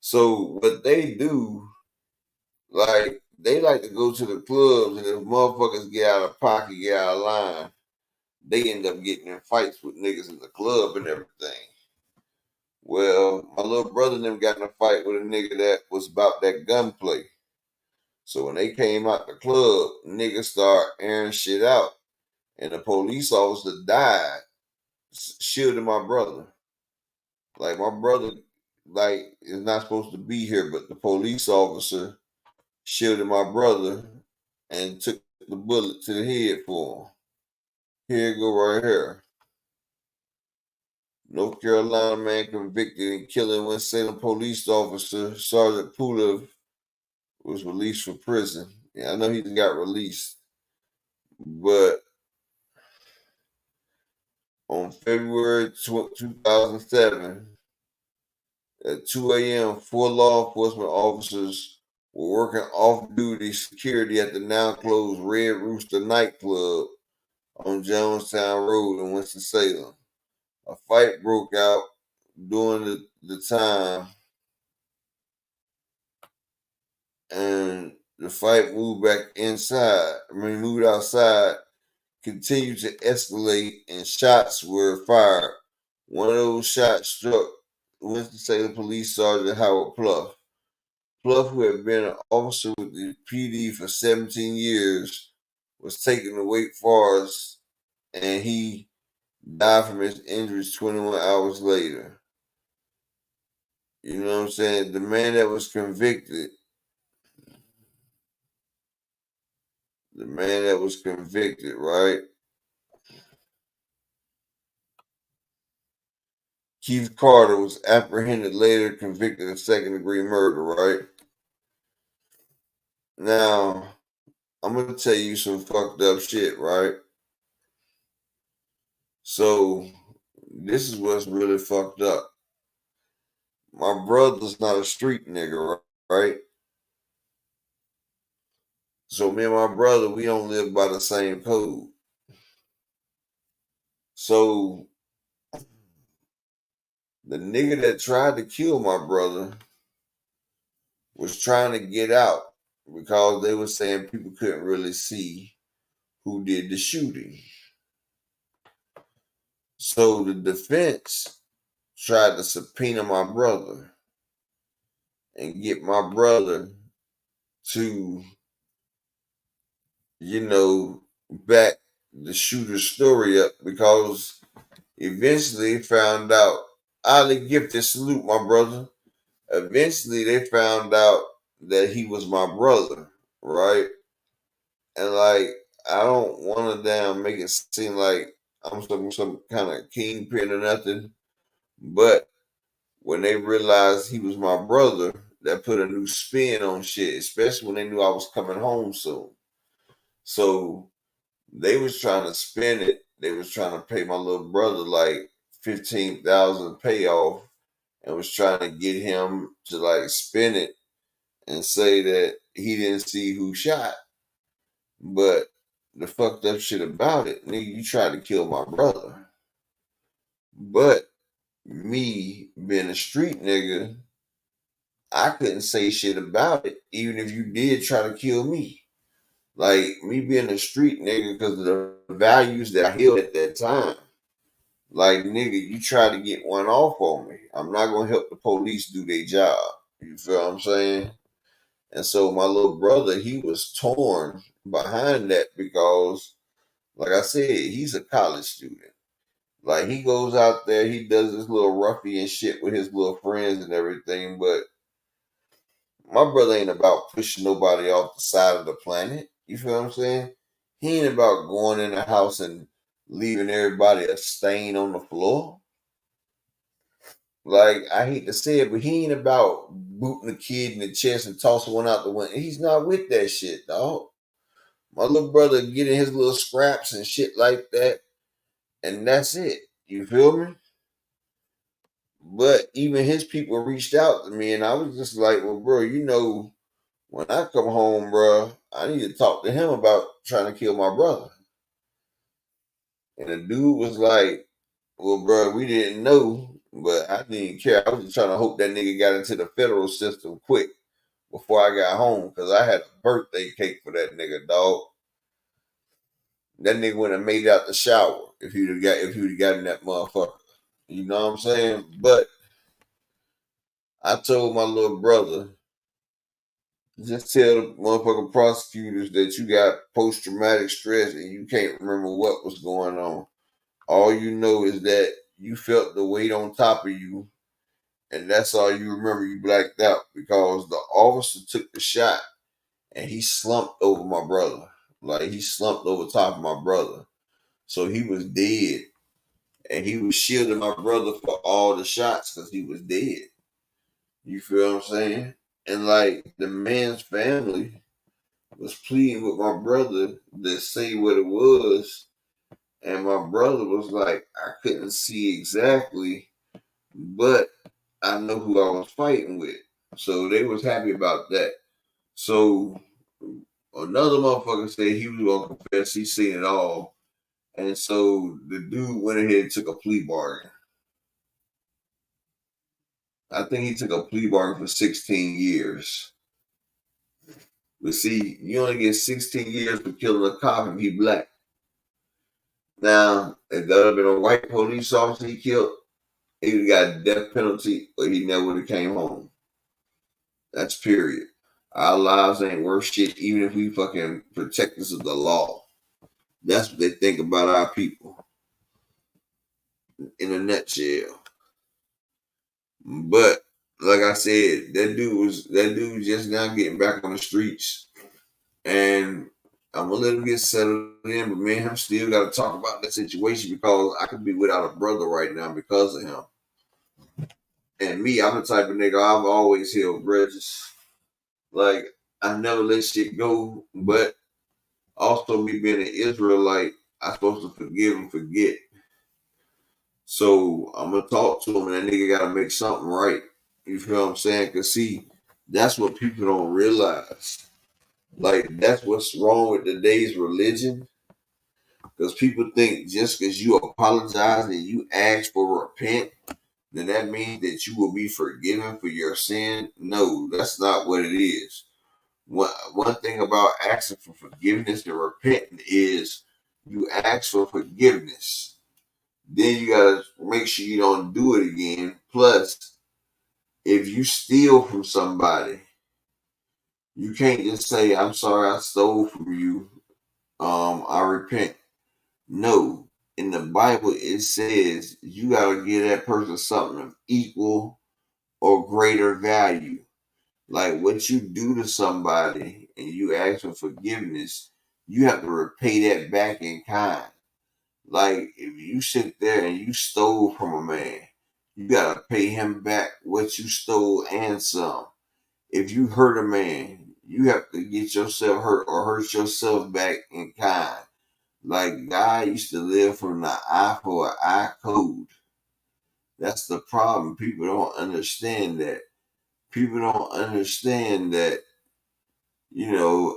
So what they do, like they like to go to the clubs, and if motherfuckers get out of pocket, get out of line, they end up getting in fights with niggas in the club and everything. Well, my little brother and them got in a fight with a nigga that was about that gunplay. So when they came out the club, niggas start airing shit out, and the police officer died shielding my brother. Like my brother, like is not supposed to be here, but the police officer shielded my brother and took the bullet to the head for him. Here it go right here. North Carolina man convicted in killing Winston police officer Sergeant Pula was released from prison. Yeah, I know he got released, but on February 2007, at 2 a.m., 4 law enforcement officers were working off-duty security at the now-closed Red Rooster nightclub on Jonestown Road in Winston-Salem. A fight broke out during the time, and the fight moved outside, continued to escalate and shots were fired. One of those shots struck Winston-Salem Police Sergeant Howard Pluff. Pluff, who had been an officer with the PD for 17 years, was taken to Wake Forest, and he died from his injuries 21 hours later. You know what I'm saying? The man that was convicted, right? Keith Carter was apprehended later, convicted of second-degree murder, right? Now, I'm going to tell you some fucked up shit, right? So, this is what's really fucked up. My brother's not a street nigga, right? So, me and my brother, we don't live by the same code. So, the nigga that tried to kill my brother was trying to get out because they were saying people couldn't really see who did the shooting. So the defense tried to subpoena my brother and get my brother to, back the shooter's story up, because eventually they found out. Highly gifted, salute my brother. Eventually they found out that he was my brother, right? And like, I don't want to damn make it seem like I'm some kind of kingpin or nothing, but when they realized he was my brother, that put a new spin on shit, especially when they knew I was coming home soon. So they was trying to spin it. They was trying to pay my little brother like 15,000 payoff, and was trying to get him to like spin it and say that he didn't see who shot. But the fucked up shit about it, nigga, you tried to kill my brother. But me being a street nigga, I couldn't say shit about it, even if you did try to kill me. Like, me being a street nigga, because of the values that I held at that time. Like, nigga, you try to get one off on me, I'm not going to help the police do their job. You feel what I'm saying? And so my little brother, he was torn behind that because, like I said, he's a college student. Like, he goes out there, he does this little ruffian shit with his little friends and everything, but my brother ain't about pushing nobody off the side of the planet. You feel what I'm saying? He ain't about going in the house and leaving everybody a stain on the floor. Like, I hate to say it, but he ain't about booting a kid in the chest and tossing one out the window. He's not with that shit, dog. My little brother getting his little scraps and shit like that, and that's it. You feel me? But even his people reached out to me, and I was just like, well, bro, when I come home, bro, I need to talk to him about trying to kill my brother. And the dude was like, well, bro, we didn't know, but I didn't care. I was just trying to hope that nigga got into the federal system quick before I got home, because I had a birthday cake for that nigga, dog. That nigga wouldn't have made it out the shower if he'd have gotten that motherfucker. You know what I'm saying? But I told my little brother, just tell the motherfucking prosecutors that you got post-traumatic stress and you can't remember what was going on. All you know is that you felt the weight on top of you, and that's all you remember. You blacked out because the officer took the shot and he slumped over my brother. Like, he slumped over top of my brother. So he was dead. And he was shielding my brother for all the shots because he was dead. You feel what I'm saying? And like, the man's family was pleading with my brother to say what it was. And my brother was like, I couldn't see exactly, but I know who I was fighting with. So they was happy about that. So another motherfucker said he was going to confess he seen it all. And so the dude went ahead and took a plea bargain. I think he took a plea bargain for 16 years. But see, you only get 16 years for killing a cop if he black. Now, if that had been a white police officer he killed, he would have got a death penalty or he never would have came home. That's period. Our lives ain't worth shit even if we fucking protectors of the law. That's what they think about our people in a nutshell. But like I said, that dude was just now getting back on the streets. And I'm gonna let him get settled in, but man, I'm still gotta talk about that situation because I could be without a brother right now because of him. And me, I'm the type of nigga I've always held grudges. Like I never let shit go, but also me being an Israelite, I'm supposed to forgive and forget. So I'm gonna talk to him, and that nigga gotta make something right. You feel what I'm saying? Cause see, that's what people don't realize. Like that's what's wrong with today's religion. Because people think just because you apologize and you ask for repent, then that means that you will be forgiven for your sin. No, that's not what it is. One thing about asking for forgiveness and repenting is you ask for forgiveness. Then you gotta make sure you don't do it again. Plus, if you steal from somebody, you can't just say, I'm sorry I stole from you. I repent. No, in the Bible it says you gotta give that person something of equal or greater value. Like what you do to somebody and you ask for forgiveness, you have to repay that back in kind. Like if you sit there and you stole from a man, you gotta pay him back what you stole and some. If you hurt a man, you have to get yourself hurt or hurt yourself back in kind. Like God used to live from the eye for an eye code. That's the problem. People don't understand that. People don't understand that,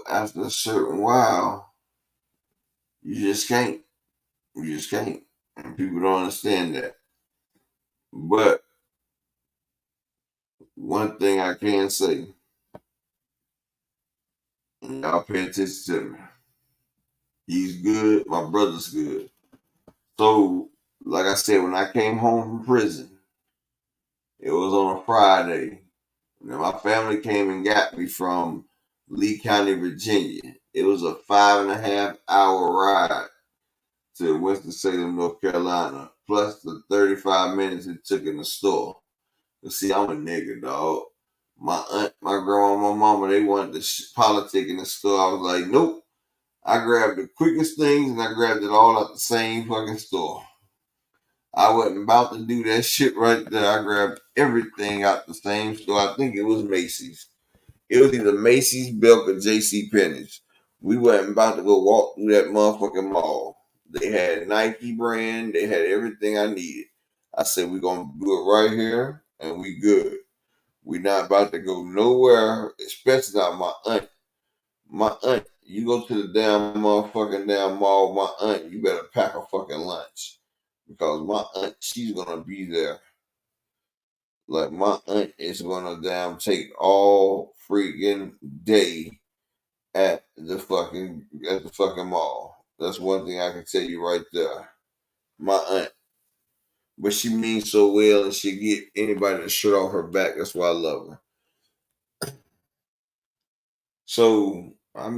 after a certain while, you just can't. You just can't. And people don't understand that. But one thing I can say, y'all pay attention to me. He's good. My brother's good. So, like I said, when I came home from prison, it was on a Friday. Now, my family came and got me from Lee County, Virginia. It was a 5.5 hour ride to Winston-Salem, North Carolina, plus the 35 minutes it took in the store. But see, I'm a nigga, dog. My aunt, my grandma, my mama, they wanted to politic in the store. I was like, nope. I grabbed the quickest things and I grabbed it all at the same fucking store. I wasn't about to do that shit right there. I grabbed everything out the same store. I think it was Macy's. It was either Macy's, Belk, or J.C. Penney's. We wasn't about to go walk through that motherfucking mall. They had Nike brand. They had everything I needed. I said, we're going to do it right here, and we good. We not about to go nowhere, especially not my aunt. My aunt, you go to the damn mall, my aunt, you better pack a fucking lunch. Because my aunt, she's going to be there. Like, my aunt is going to damn take all freaking day at the fucking mall. That's one thing I can tell you right there. My aunt. But she means so well and she get anybody to shirt off her back. That's why I love her. So I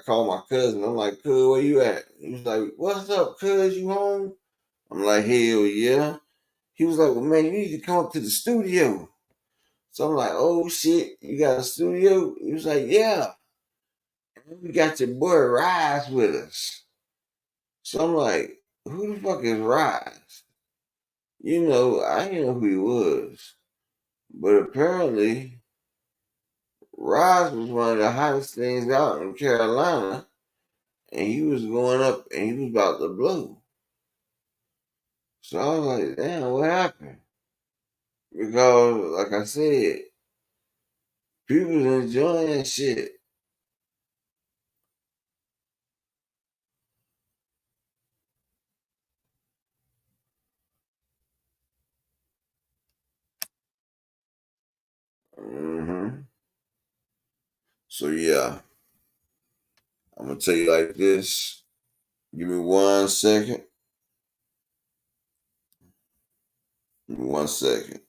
called my cousin. I'm like, cuz, where you at? He was like, what's up, cuz, you home? I'm like, hell yeah. He was like, well, man, you need to come up to the studio. So I'm like, oh shit, you got a studio? He was like, yeah. And we got your boy Rise with us. So I'm like, who the fuck is Rise? I didn't know who he was. But apparently, Rise was one of the hottest things out in Carolina. And he was going up and he was about to blow. So I was like, damn, what happened? Because, like I said, people's enjoying that shit. So yeah, I'm gonna tell you like this. Give me 1 second. Give me 1 second.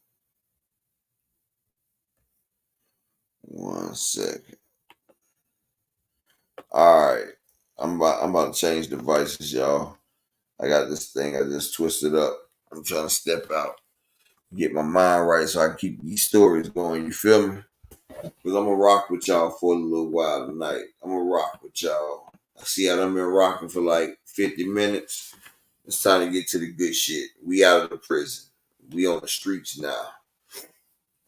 1 second. All right. I'm about to change devices, y'all. I got this thing I just twisted up. I'm trying to step out, get my mind right so I can keep these stories going. You feel me? Because I'm going to rock with y'all for a little while tonight. I'm going to rock with y'all. I see I've been rocking for like 50 minutes. It's time to get to the good shit. We out of the prison. We on the streets now.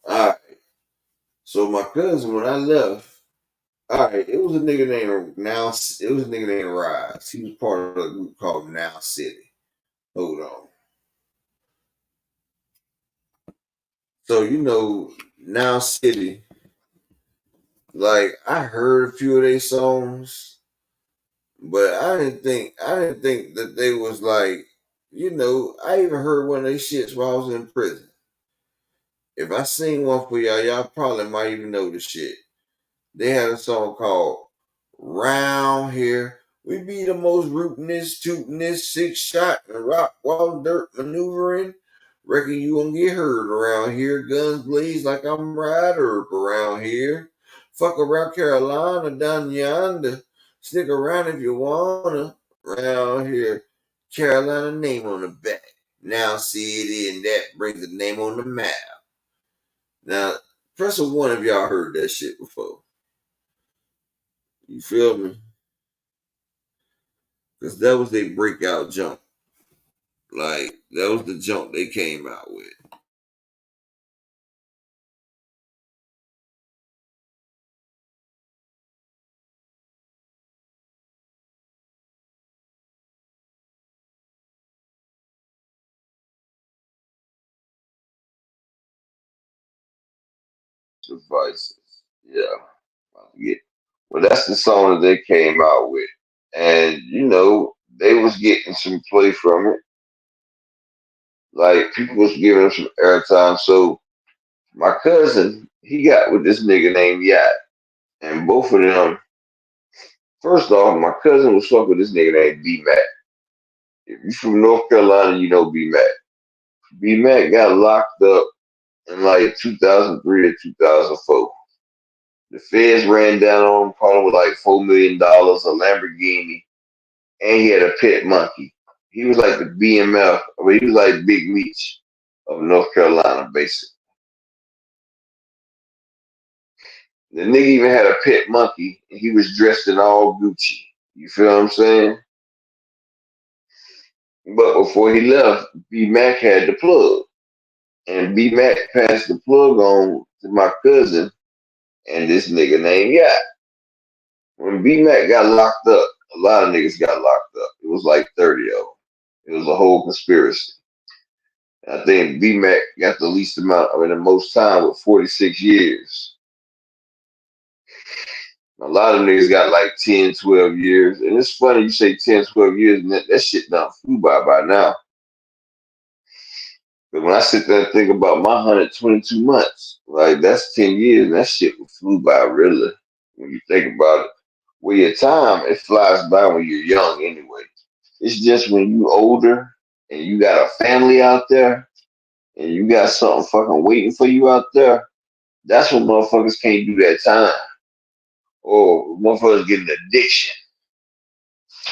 All right. So my cousin, when I left, all right, it was a nigga named Rise. He was part of a group called Now City. Hold on. So Now City, like I heard a few of their songs, but I didn't think that they was like, I even heard one of their shits while I was in prison. If I sing one for y'all probably might even know the shit. They had a song called Round Here. We be the most rootin'est, tootin'est, six shot and rock wall dirt maneuvering. Reckon you won't get hurt around here. Guns blaze like I'm right up around here. Fuck around Carolina down yonder. Stick around if you wanna. Around here. Carolina name on the back. Now see it and that brings the name on the map. Now, press a one if y'all heard that shit before. You feel me? Because that was their breakout jump. Like, that was the jump they came out with. Devices. Yeah. Yeah. Well, that's the song that they came out with. And, they was getting some play from it. Like, people was giving them some airtime. So, my cousin, he got with this nigga named Yacht. And both of them, first off, my cousin was fucking with this nigga named B-Mac. If you from North Carolina, you know B-Mac. B-Mac got locked up in like 2003 to 2004. The feds ran down on him, caught him with like $4 million, a Lamborghini, and he had a pet monkey. He was like the BMF, he was like Big Meech of North Carolina, basically. The nigga even had a pet monkey, and he was dressed in all Gucci. You feel what I'm saying? But before he left, B Mac had the plug. And B Mac passed the plug on to my cousin and this nigga named Yacht. When B Mac got locked up, a lot of niggas got locked up. It was like 30 of them. It was a whole conspiracy. I think B Mac got the least amount, the most time with 46 years. A lot of niggas got like 10, 12 years. And it's funny you say 10, 12 years, and that shit done flew by now. But when I sit there and think about my 122 months, like that's 10 years, and that shit flew by really. When you think about it, well, your time, it flies by when you're young anyway. It's just when you older and you got a family out there and you got something fucking waiting for you out there, that's when motherfuckers can't do that time. Or motherfuckers get an addiction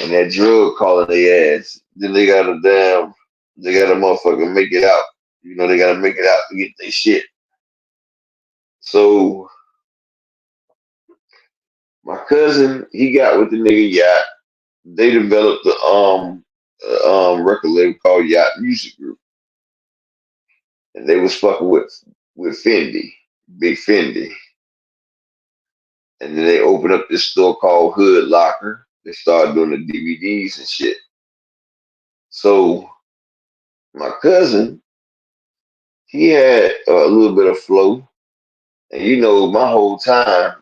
and that drug calling their ass. Then they gotta motherfucker make it out. They gotta make it out to get their shit. So my cousin, he got with the nigga Yacht. They developed the record label called Yacht Music Group. And they was fucking with Fendi, Big Fendi. And then they opened up this store called Hood Locker. They started doing the DVDs and shit. So my cousin, he had a little bit of flow. And my whole time,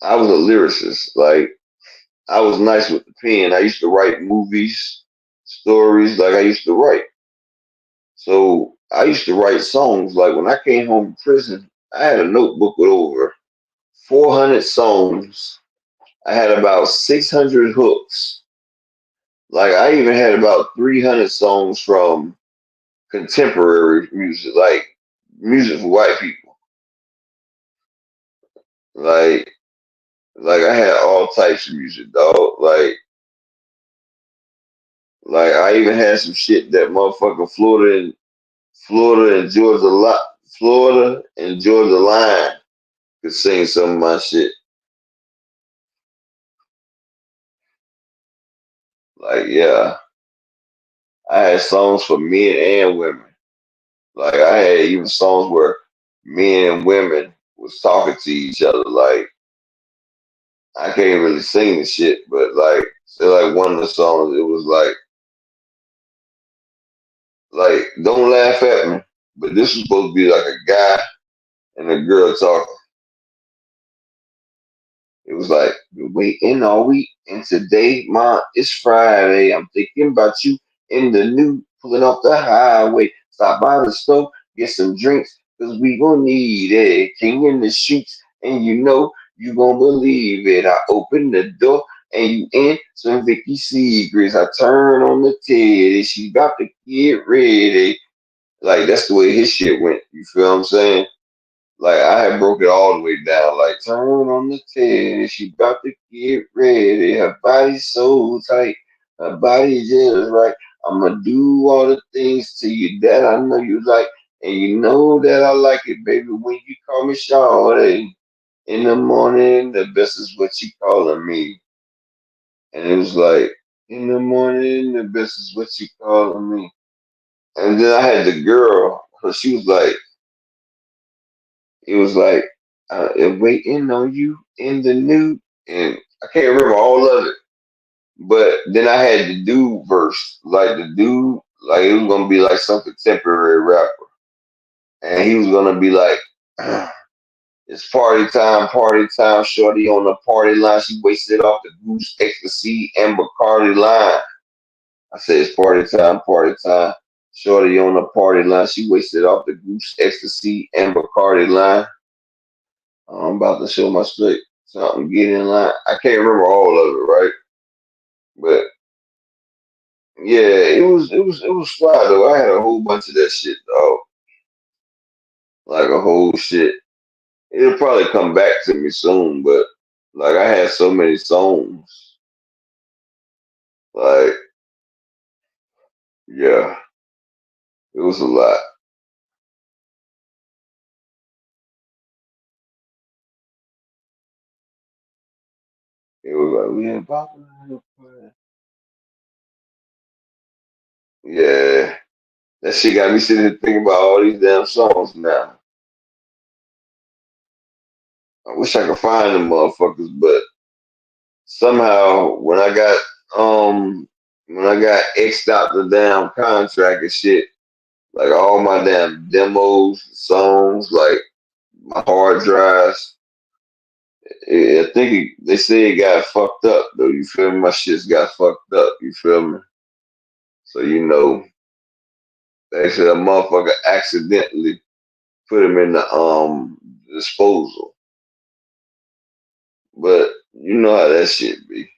I was a lyricist. Like, I was nice with the pen. I used to write movies, stories, like I used to write. So I used to write songs. Like when I came home from prison, I had a notebook with over 400 songs. I had about 600 hooks. Like I even had about 300 songs from contemporary music, like music for white people. Like I had all types of music, dog. Like I even had some shit that motherfucker Florida and Georgia Florida and Georgia Line could sing some of my shit. Like yeah, I had songs for men and women. Like I had even songs where men and women was talking to each other. Like I can't really sing the shit, but like so like one of the songs, it was like don't laugh at me, but this was supposed to be like a guy and a girl talking. It was like, we're waiting all week, and today, ma, it's Friday. I'm thinking about you in the new, pulling off the highway. Stop by the store, get some drinks, cause we gonna need it. King in the sheets, and you know you gonna believe it. I open the door, and you in some Vicky Secrets. I turn on the titty, she about to get ready. Like that's the way his shit went. You feel what I'm saying? Like I had broke it all the way down. Like turn on the titty, she about to get ready. Her body so tight, her body just right. I'ma do all the things to you that I know you like, and you know that I like it, baby. When you call me Shawty in the morning, the best is what you calling me. And it was like in the morning, the best is what you calling me. And then I had the girl, so she was like. It was like waiting on you in the new, and I can't remember all of it. But then I had the dude verse, like the dude, like it was gonna be like some contemporary rapper, and he was gonna be like, "It's party time, shorty on the party line. She wasted off the goose, ecstasy, and Bacardi line." I said, "It's party time, shorty on the party line. She wasted off the goose, ecstasy, and Bacardi line." I'm about to show my straight something, get in line. I can't remember all of it, right? But yeah, it was fly though. I had a whole bunch of that shit, dog. Like a whole shit. It'll probably come back to me soon, but like I had so many songs. Like, yeah, it was a lot. It was like we had popping. Yeah. That shit got me sitting here thinking about all these damn songs now. I wish I could find them motherfuckers, but somehow when I got X'd out the damn contract and shit, like all my damn demos, songs, like my hard drives, I think they say it got fucked up though. You feel me? My shit's got fucked up. You feel me? So you know, they said a motherfucker accidentally put him in the disposal. But you know how that shit be.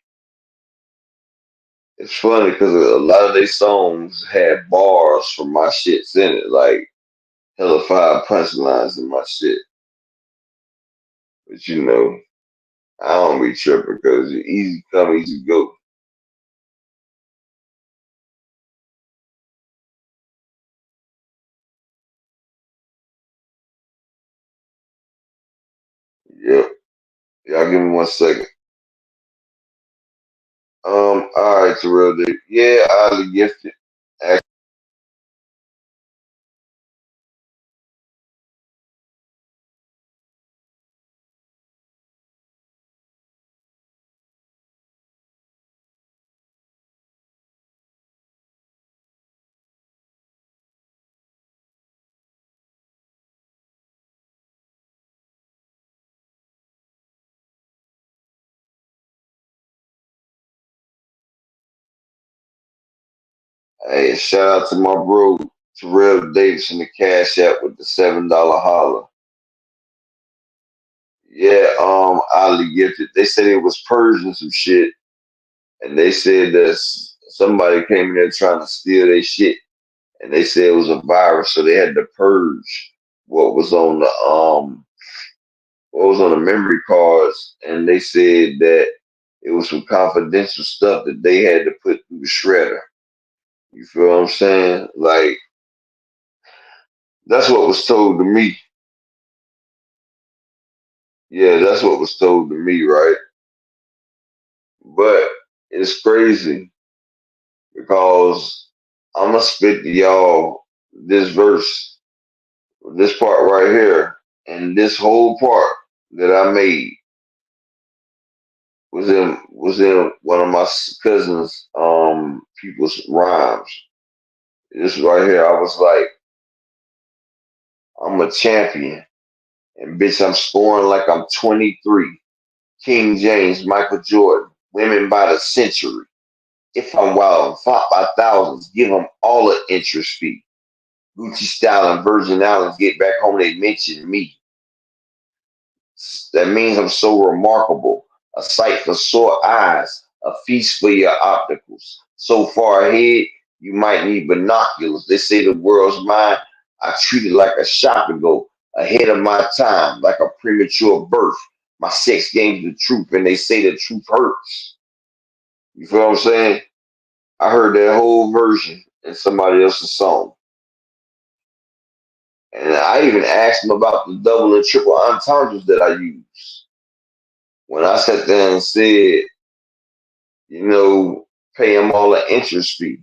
It's funny because a lot of their songs had bars from my shits in it, like hella five punchlines in my shit. But you know, I don't be tripping because easy come, easy go. Yep. Y'all give me 1 second. All right, Terrell. Yeah, Oddly Gifted. Hey, shout out to my bro Terrell Davis in the Cash App with the $7 holler. Yeah, Oddly Gifted. They said it was Persian some shit, and they said that somebody came in there trying to steal their shit, and they said it was a virus, so they had to purge what was on the memory cards, and they said that it was some confidential stuff that they had to put through the shredder. You feel what I'm saying? Like that's what was told to me. Yeah, that's what was told to me, right? But it's crazy because I'm gonna spit to y'all this verse, this part right here, and this whole part that I made was in one of my cousins' people's rhymes. This right here, I was like, I'm a champion, and bitch, I'm scoring like I'm 23. King James, Michael Jordan, women by the century. If I'm wild and fought by thousands, give them all an interest fee. Gucci style and Virgin Islands get back home, they mention me. That means I'm so remarkable. A sight for sore eyes, a feast for your opticals. So far ahead, you might need binoculars. They say the world's mine. I treat it like a shopping go, ahead of my time, like a premature birth. My sex game's the truth, and they say the truth hurts. You feel what I'm saying? I heard that whole version in somebody else's song. And I even asked them about the double and triple entendres that I use. When I sat there and said, you know, pay them all an interest fee.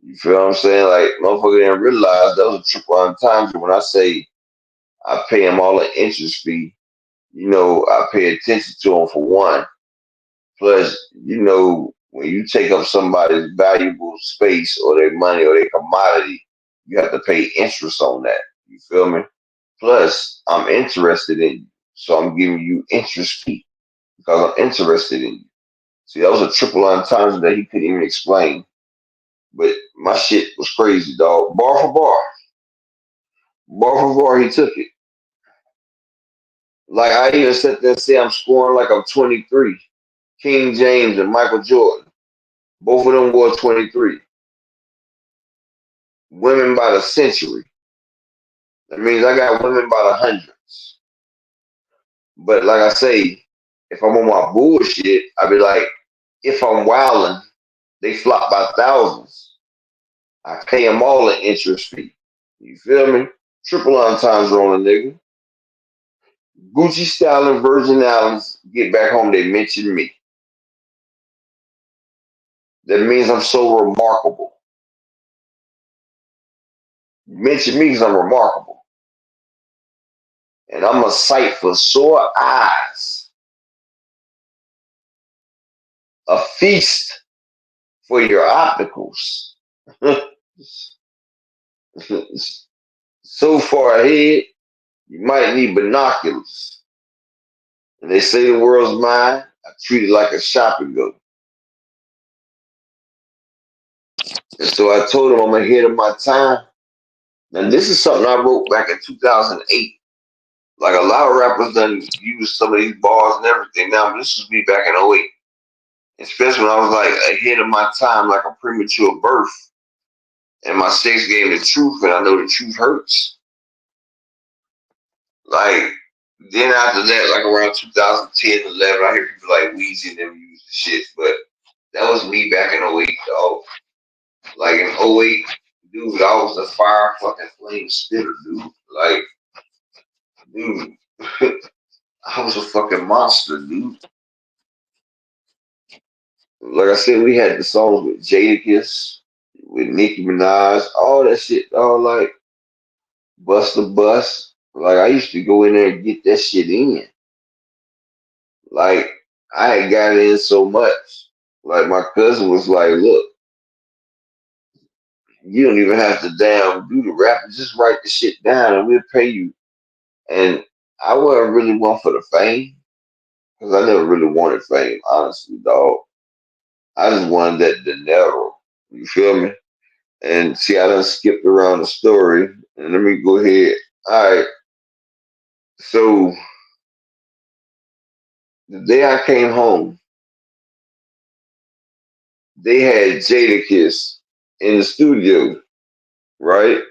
You feel what I'm saying? Like, motherfucker didn't realize that was a triple entendre. When I say I pay them all an interest fee, you know, I pay attention to them for one. Plus, you know, when you take up somebody's valuable space or their money or their commodity, you have to pay interest on that. You feel me? Plus, I'm interested in you. So I'm giving you interest fee because I'm interested in you. See, that was a triple entendre that he couldn't even explain. But my shit was crazy, dog. Bar for bar. Bar for bar, he took it. Like, I even sat there and say I'm scoring like I'm 23. King James and Michael Jordan. Both of them wore 23. Women by the century. That means I got women by the hundreds. But like I say, if I'm on my bullshit, I be like, if I'm wilding, they flop by thousands. I pay them all an interest fee. You feel me? Triple entendre on a nigga. Gucci style and Virgin Islands get back home, they mention me. That means I'm so remarkable. Mention me because I'm remarkable. And I'm a sight for sore eyes. A feast for your opticals. So far ahead, you might need binoculars. And they say the world's mine. I treat it like a shopping go. And so I told him I'm ahead of my time. Now this is something I wrote back in 2008. Like a lot of rappers done use some of these bars and everything. Now this was me back in '08. Especially when I was like ahead of my time, like a premature birth. And my sex game the truth, and I know the truth hurts. Like, then after that, like around 2010, 11, I hear people like Weezy and them use the shit, but that was me back in '08, dog. Like in '08, dude, I was a fire fucking flame spitter, dude. Like, dude, I was a fucking monster, dude. Like I said, we had the songs with Jadakiss, with Nicki Minaj, all that shit, all like Bust the Bus. Like I used to go in there and get that shit in. Like I had got it in so much. Like my cousin was like, "Look, you don't even have to damn do the rap. Just write the shit down, and we'll pay you." And I wasn't really one for the fame because I never really wanted fame, honestly, dog. I just wanted that dinero. You feel me? And see, I done skipped around the story. And let me go ahead. All right. So the day I came home, they had Jadakiss in the studio, right?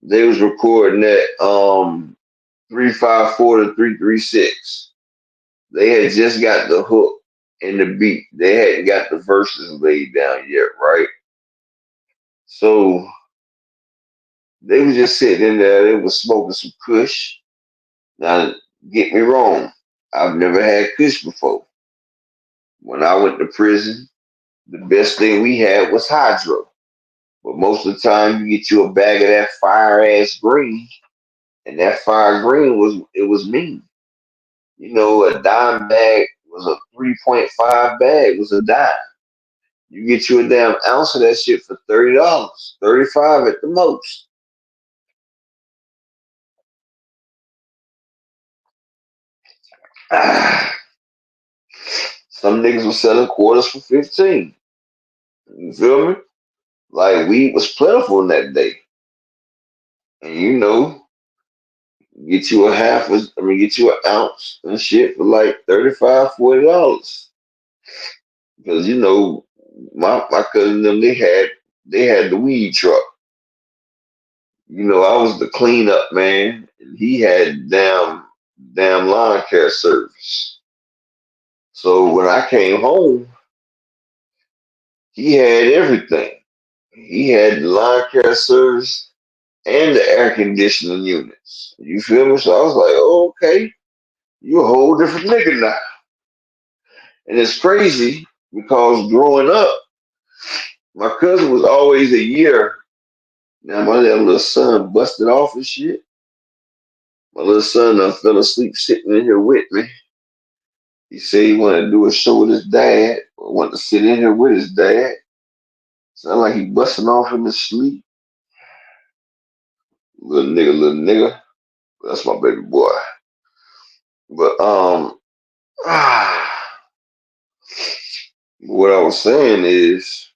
They was recording that 354 to 336. They had just got the hook and the beat. They hadn't got the verses laid down yet, right? So they was just sitting in there, they was smoking some kush. Now get me wrong, I've never had kush before. When I went to prison, the best thing we had was hydro. But most of the time you get you a bag of that fire ass green, and that fire green was mean. You know, a dime bag was a 3.5 bag was a dime. You get you a damn ounce of that shit for $30, 35 at the most. Some niggas was selling quarters for 15. You feel me? Like weed was plentiful in that day. And you know, get you a get you an ounce and shit for like 35, $40. Because you know, my cousin them they had the weed truck. You know, I was the cleanup man, and he had damn lawn care service. So when I came home, he had everything. He had the lawn care service and the air conditioning units. You feel me? So I was like, oh, okay, you a whole different nigga now. And it's crazy because growing up, my cousin was always a year. Now my little son busted off and shit. My little son fell asleep sitting in here with me. He said he wanted to do a show with his dad, or wanted to sit in here with his dad. Sound like he busting off in his sleep. Little nigga. That's my baby boy. But what I was saying is,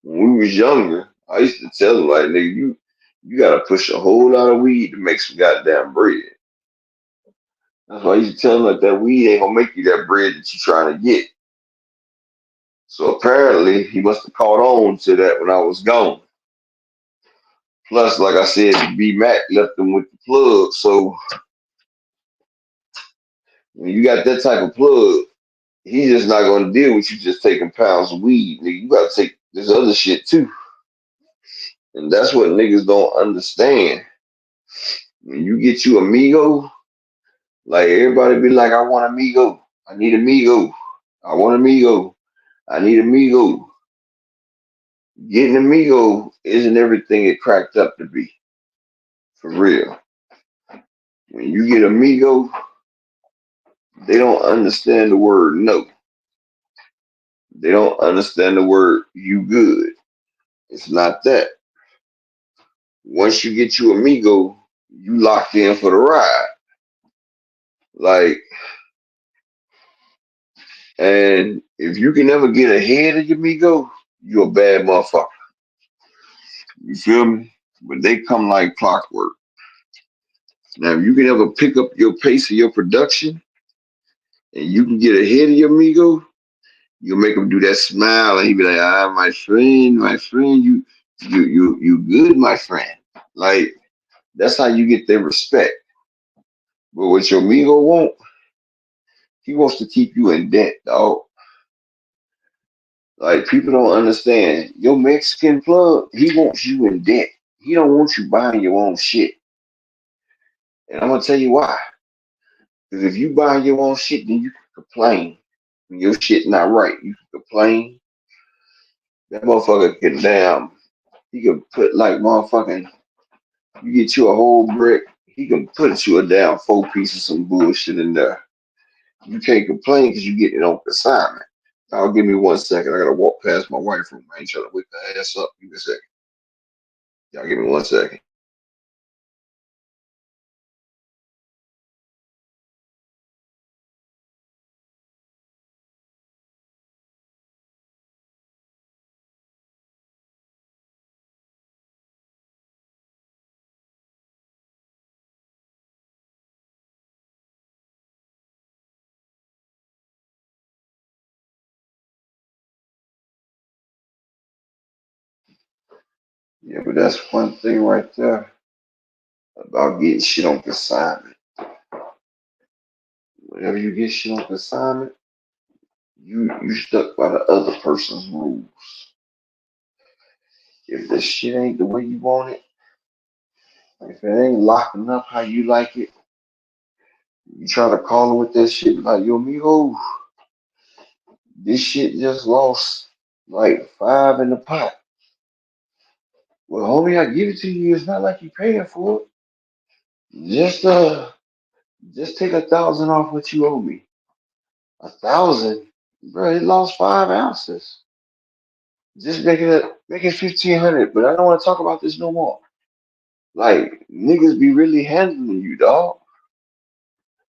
when we was younger, I used to tell him like, nigga, you gotta push a whole lot of weed to make some goddamn bread. That's why I used to tell him like that weed ain't gonna make you that bread that you trying to get. So apparently he must have caught on to that when I was gone. Plus, like I said, B Mac left him with the plug. So when you got that type of plug, he's just not gonna deal with you just taking pounds of weed. Nigga, you gotta take this other shit too. And that's what niggas don't understand. When you get you amigo, like everybody be like, I want amigo. I need amigo. I want amigo. I need amigo. Getting amigo isn't everything it cracked up to be. For real. When you get amigo, they don't understand the word no. They don't understand the word you good. It's not that. Once you get you amigo, you locked in for the ride. Like, and if you can never get ahead of your amigo, you a bad motherfucker. You feel me? But they come like clockwork. Now, if you can ever pick up your pace of your production and you can get ahead of your amigo, you'll make him do that smile and he be like, my friend, you good, my friend. Like, that's how you get their respect. But what your amigo want, he wants to keep you in debt, dog. Like, people don't understand. Your Mexican plug, he wants you in debt. He don't want you buying your own shit. And I'm gonna tell you why. Because if you buy your own shit, then you can complain. When your shit not right, you can complain. That motherfucker can he can put like motherfucking, you get you a whole brick, he can put you a down 4 pieces of some bullshit in there. You can't complain because you get it on consignment. I'll give me 1 second. I gotta walk past my wife room. I ain't trying to wake her ass up. Give me a second. Y'all give me 1 second. Yeah, but that's one thing right there about getting shit on consignment. Whenever you get shit on consignment, you stuck by the other person's rules. If the shit ain't the way you want it, if it ain't locking up how you like it, you try to call them with that shit like, yo, mijo, this shit just lost like five in the pot. Well, homie, I give it to you. It's not like you paying for it. Just just take 1,000 off what you owe me. 1,000, bro. It lost 5 ounces. Just make it 1,500. But I don't want to talk about this no more. Like niggas be really handling you, dog.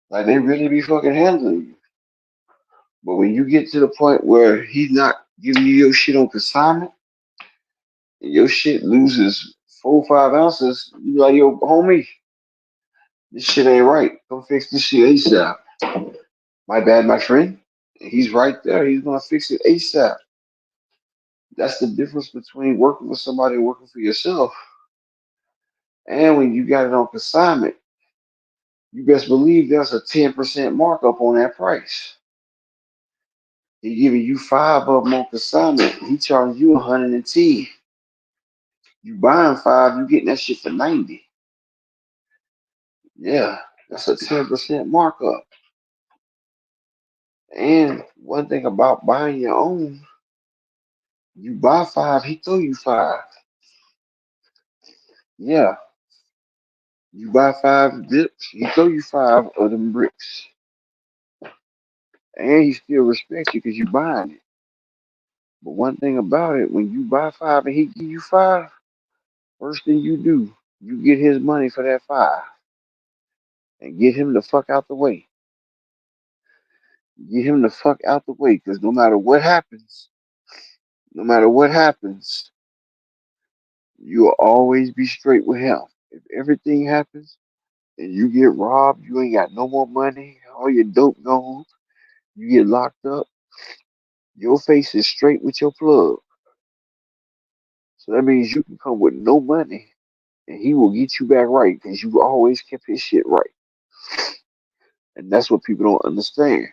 Like they really be fucking handling you. But when you get to the point where he's not giving you your shit on consignment, and your shit loses 4 or 5 ounces, you like, yo, homie, this shit ain't right. Come fix this shit ASAP. My bad, my friend. He's right there. He's gonna fix it ASAP. That's the difference between working with somebody and working for yourself. And when you got it on consignment, you best believe there's a 10% markup on that price. He giving you five of them on consignment. He charging you 110. You buying five, you getting that shit for 90. Yeah, that's a 10% markup. And one thing about buying your own, you buy five, he throw you five. Yeah, you buy five dips, he throw you five of them bricks. And he still respects you because you buying it. But one thing about it, when you buy five and he give you five, first thing you do, you get his money for that five and get him the fuck out the way. Get him the fuck out the way because no matter what happens, you'll always be straight with him. If everything happens and you get robbed, you ain't got no more money, all your dope gone, you get locked up, your face is straight with your plug. So that means you can come with no money and he will get you back right because you always kept his shit right. And that's what people don't understand.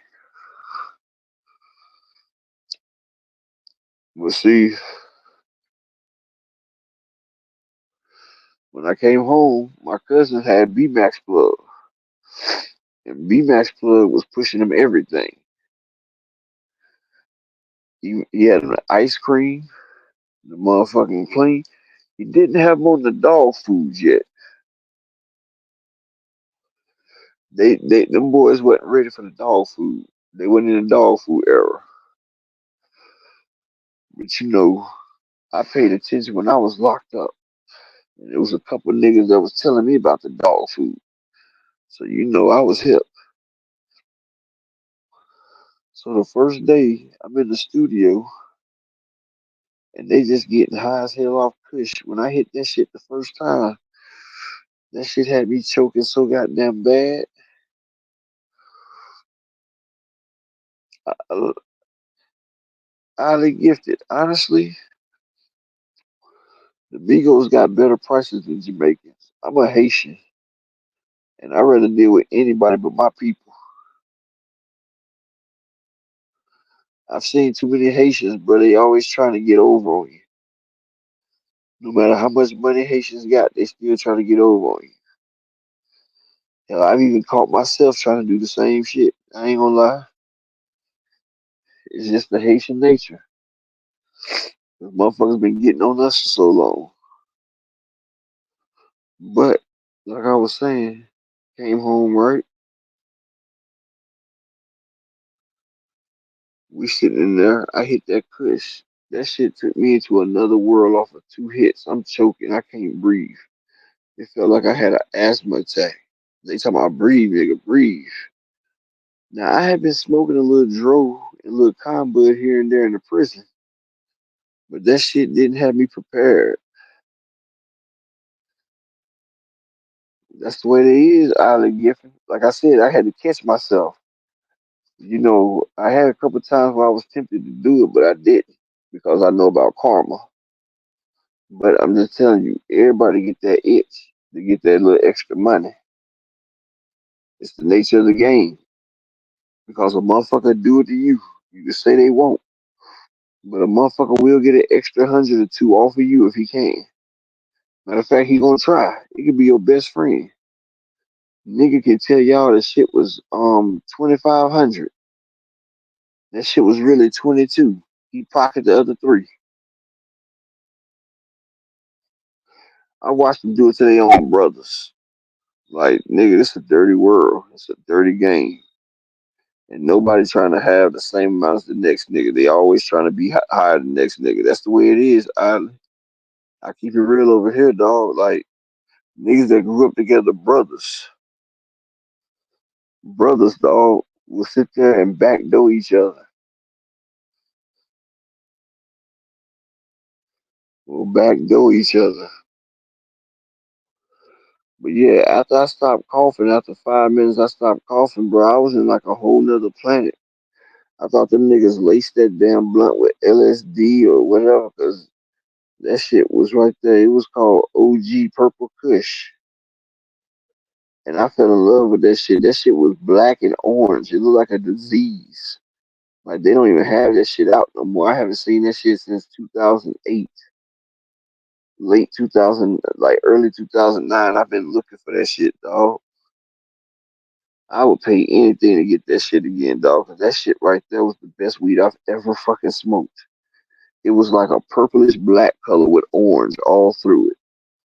But see, when I came home, my cousin had B-Max plug. And B-Max plug was pushing him everything. He had an ice cream, the motherfucking clean. He didn't have them on the dog foods yet. Them boys wasn't ready for the dog food. They wasn't in the dog food era. But you know, I paid attention when I was locked up. And there was a couple of niggas that was telling me about the dog food. So you know I was hip. So the first day I'm in the studio and they just getting high as hell off Kush. When I hit that shit the first time, that shit had me choking so goddamn bad. Uh, Highly gifted. Honestly, the Migos got better prices than Jamaicans. I'm a Haitian, and I'd rather deal with anybody but my people. I've seen too many Haitians, but they always trying to get over on you. No matter how much money Haitians got, they still trying to get over on you. Hell, I've even caught myself trying to do the same shit. I ain't gonna lie. It's just the Haitian nature. The motherfuckers been getting on us for so long. But like I was saying, came home right. We sitting in there. I hit that kush. That shit took me into another world off of 2 hits. I'm choking. I can't breathe. It felt like I had an asthma attack. They talking about breathe, nigga, breathe. Now I had been smoking a little dro and a little con bud here and there in the prison, but that shit didn't have me prepared. That's the way it is, Island Giffin. Like I said, I had to catch myself. You know, I had a couple times where I was tempted to do it, but I didn't because I know about karma. But I'm just telling you, everybody get that itch to get that little extra money. It's the nature of the game. Because a motherfucker do it to you. You can say they won't, but a motherfucker will get an extra 100 or 2 off of you if he can. Matter of fact, he gonna try. He could be your best friend. Nigga can tell y'all that shit was 2,500. That shit was really 22. He pocketed the other 3. I watched them do it to their own brothers. Like, nigga, this a dirty world. It's a dirty game. And nobody trying to have the same amount as the next nigga. They always trying to be higher than the next nigga. That's the way it is. I keep it real over here, dog. Like, niggas that grew up together, brothers, dog, will sit there and backdoor each other. Will backdoor each other. But yeah, after I stopped coughing, after 5 minutes, I stopped coughing, bro. I was in like a whole nother planet. I thought them niggas laced that damn blunt with LSD or whatever, because that shit was right there. It was called OG Purple Kush. And I fell in love with that shit. That shit was black and orange. It looked like a disease. Like, they don't even have that shit out no more. I haven't seen that shit since 2008, late 2000, like early 2009. I've been looking for that shit, dog. I would pay anything to get that shit again, dog. Cause that shit right there was the best weed I've ever fucking smoked. It was like a purplish black color with orange all through it.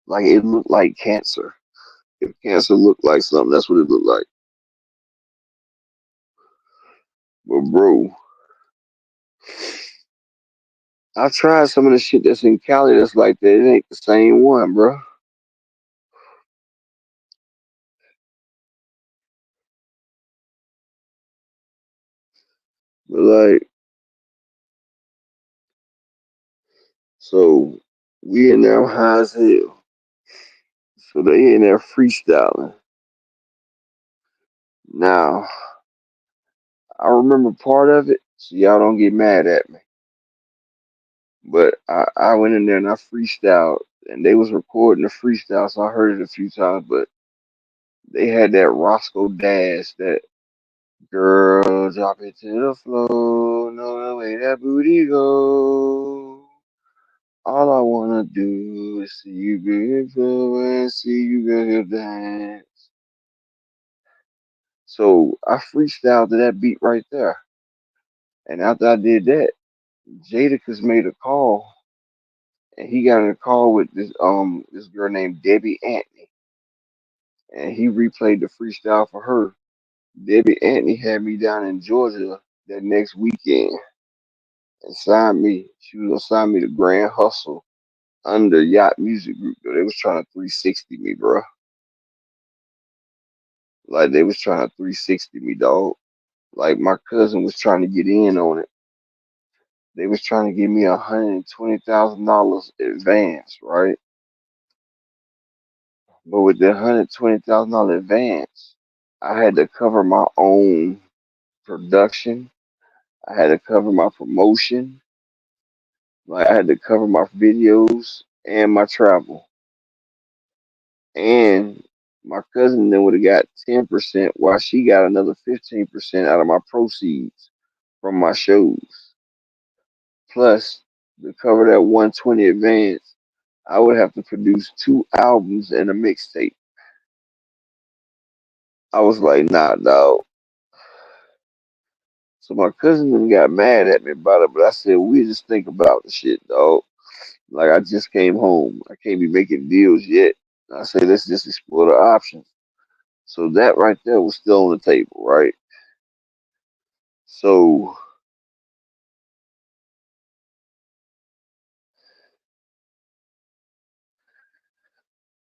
Like, it looked like cancer. If cancer looked like something, that's what it looked like. But bro, I tried some of the shit that's in Cali that's like that. It ain't the same one, bro. But like, so we in there high as hell. So they in there freestyling. Now, I remember part of it, so y'all don't get mad at me. But I went in there and I freestyled, and they was recording the freestyle, so I heard it a few times. But they had that Roscoe Dash, that girl drop it to the floor, know the way that booty go. All I wanna do is see you beautiful and see you girl dance. So I freestyled to that beat right there. And after I did that, Jadakiss made a call, and he got in a call with this girl named Debbie Anthony, and he replayed the freestyle for her. Debbie Anthony had me down in Georgia that next weekend and signed me. She was gonna sign me to Grand Hustle under Yacht Music Group. Though they was trying to 360 me, bro. Like, they was trying to 360 me, dog. Like, my cousin was trying to get in on it. They was trying to give me $120,000 advance, right? But with the $120,000 advance, I had to cover my own production. I had to cover my promotion. Like, I had to cover my videos and my travel. And my cousin then would have got 10%, while she got another 15% out of my proceeds from my shows. Plus, to cover that 120 advance, I would have to produce 2 albums and a mixtape. I was like, nah, dog. So my cousin then got mad at me about it, but I said, we just think about the shit, dog. Like, I just came home. I can't be making deals yet. I say, let's just explore the options. So that right there was still on the table, right? So,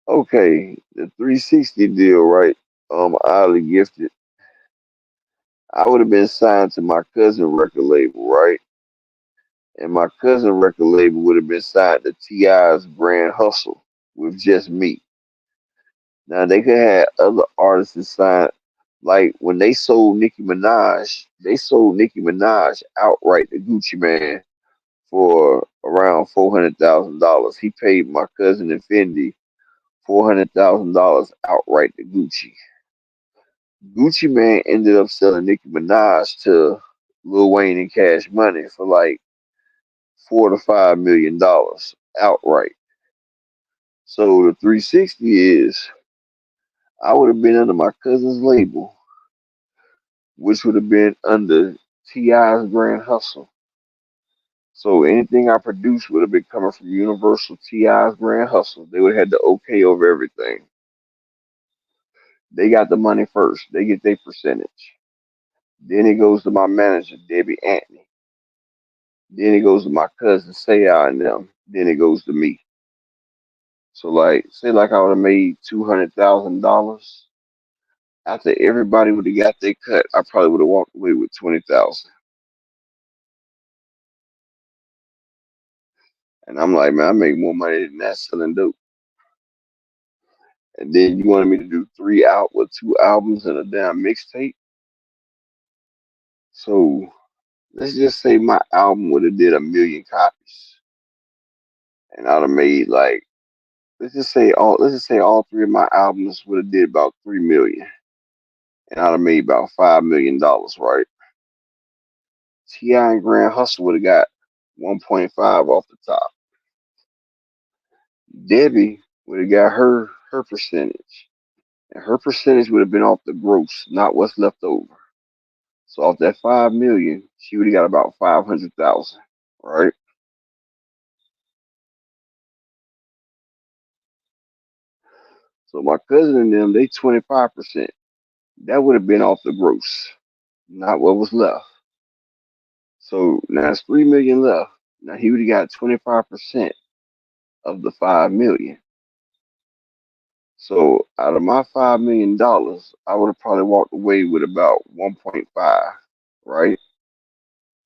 okay, the 360 deal, right? Oddly gifted. I would have been signed to my cousin record label, right? And my cousin record label would have been signed to T.I.'s Grand Hustle with just me. Now they could have other artists that signed, like when they sold Nicki Minaj outright to Gucci Man for around $400,000. He paid my cousin Infinity $400,000 outright to Gucci. Gucci Man ended up selling Nicki Minaj to Lil Wayne and Cash Money for like $4 to $5 million outright. So the 360 is I would have been under my cousin's label, which would have been under T.I.'s Grand Hustle. So anything I produced would have been coming from Universal T.I.'s Grand Hustle. They would have had the okay over everything. They got the money first. They get their percentage. Then it goes to my manager, Debbie Anthony. Then it goes to my cousin Sayah and them. Then it goes to me. So like say like I would have made $200,000. After everybody would have got their cut, I probably would have walked away with 20,000. And I'm like, man, I make more money than that selling dope. And then you wanted me to do with 2 albums and a damn mixtape. So let's just say my album would have did 1 million copies, and I'd have made like let's just say all three of my albums would have did about 3 million, and I'd have made about $5 million, right? Ti and Grand Hustle would have got 1.5 off the top. Debbie would have got her percentage, and her percentage would have been off the gross, not what's left over. So off that 5 million, she would have got about 500,000, right? So my cousin and them, they 25%. That would have been off the gross, not what was left. So now it's 3 million left. Now he would have got 25% of the 5 million. So out of my $5 million, I would have probably walked away with about 1.5, right?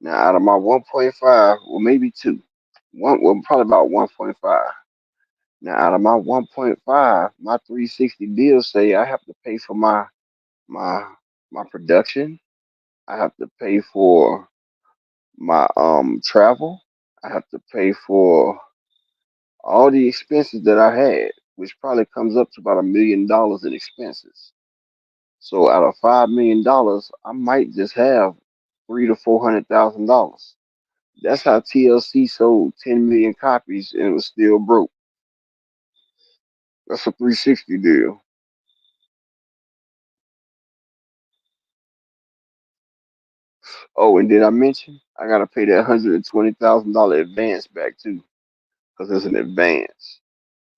Now out of my 1.5, well maybe two. Well probably about 1.5. Now out of my 1.5, my 360 deal say I have to pay for my my production. I have to pay for my travel. I have to pay for all the expenses that I had, which probably comes up to about $1 million in expenses. So out of $5 million, I might just have $300,000 to $400,000. That's how TLC sold 10 million copies and it was still broke. That's a 360 deal. Oh, and did I mention I gotta pay that $120,000 advance back too, because it's an advance.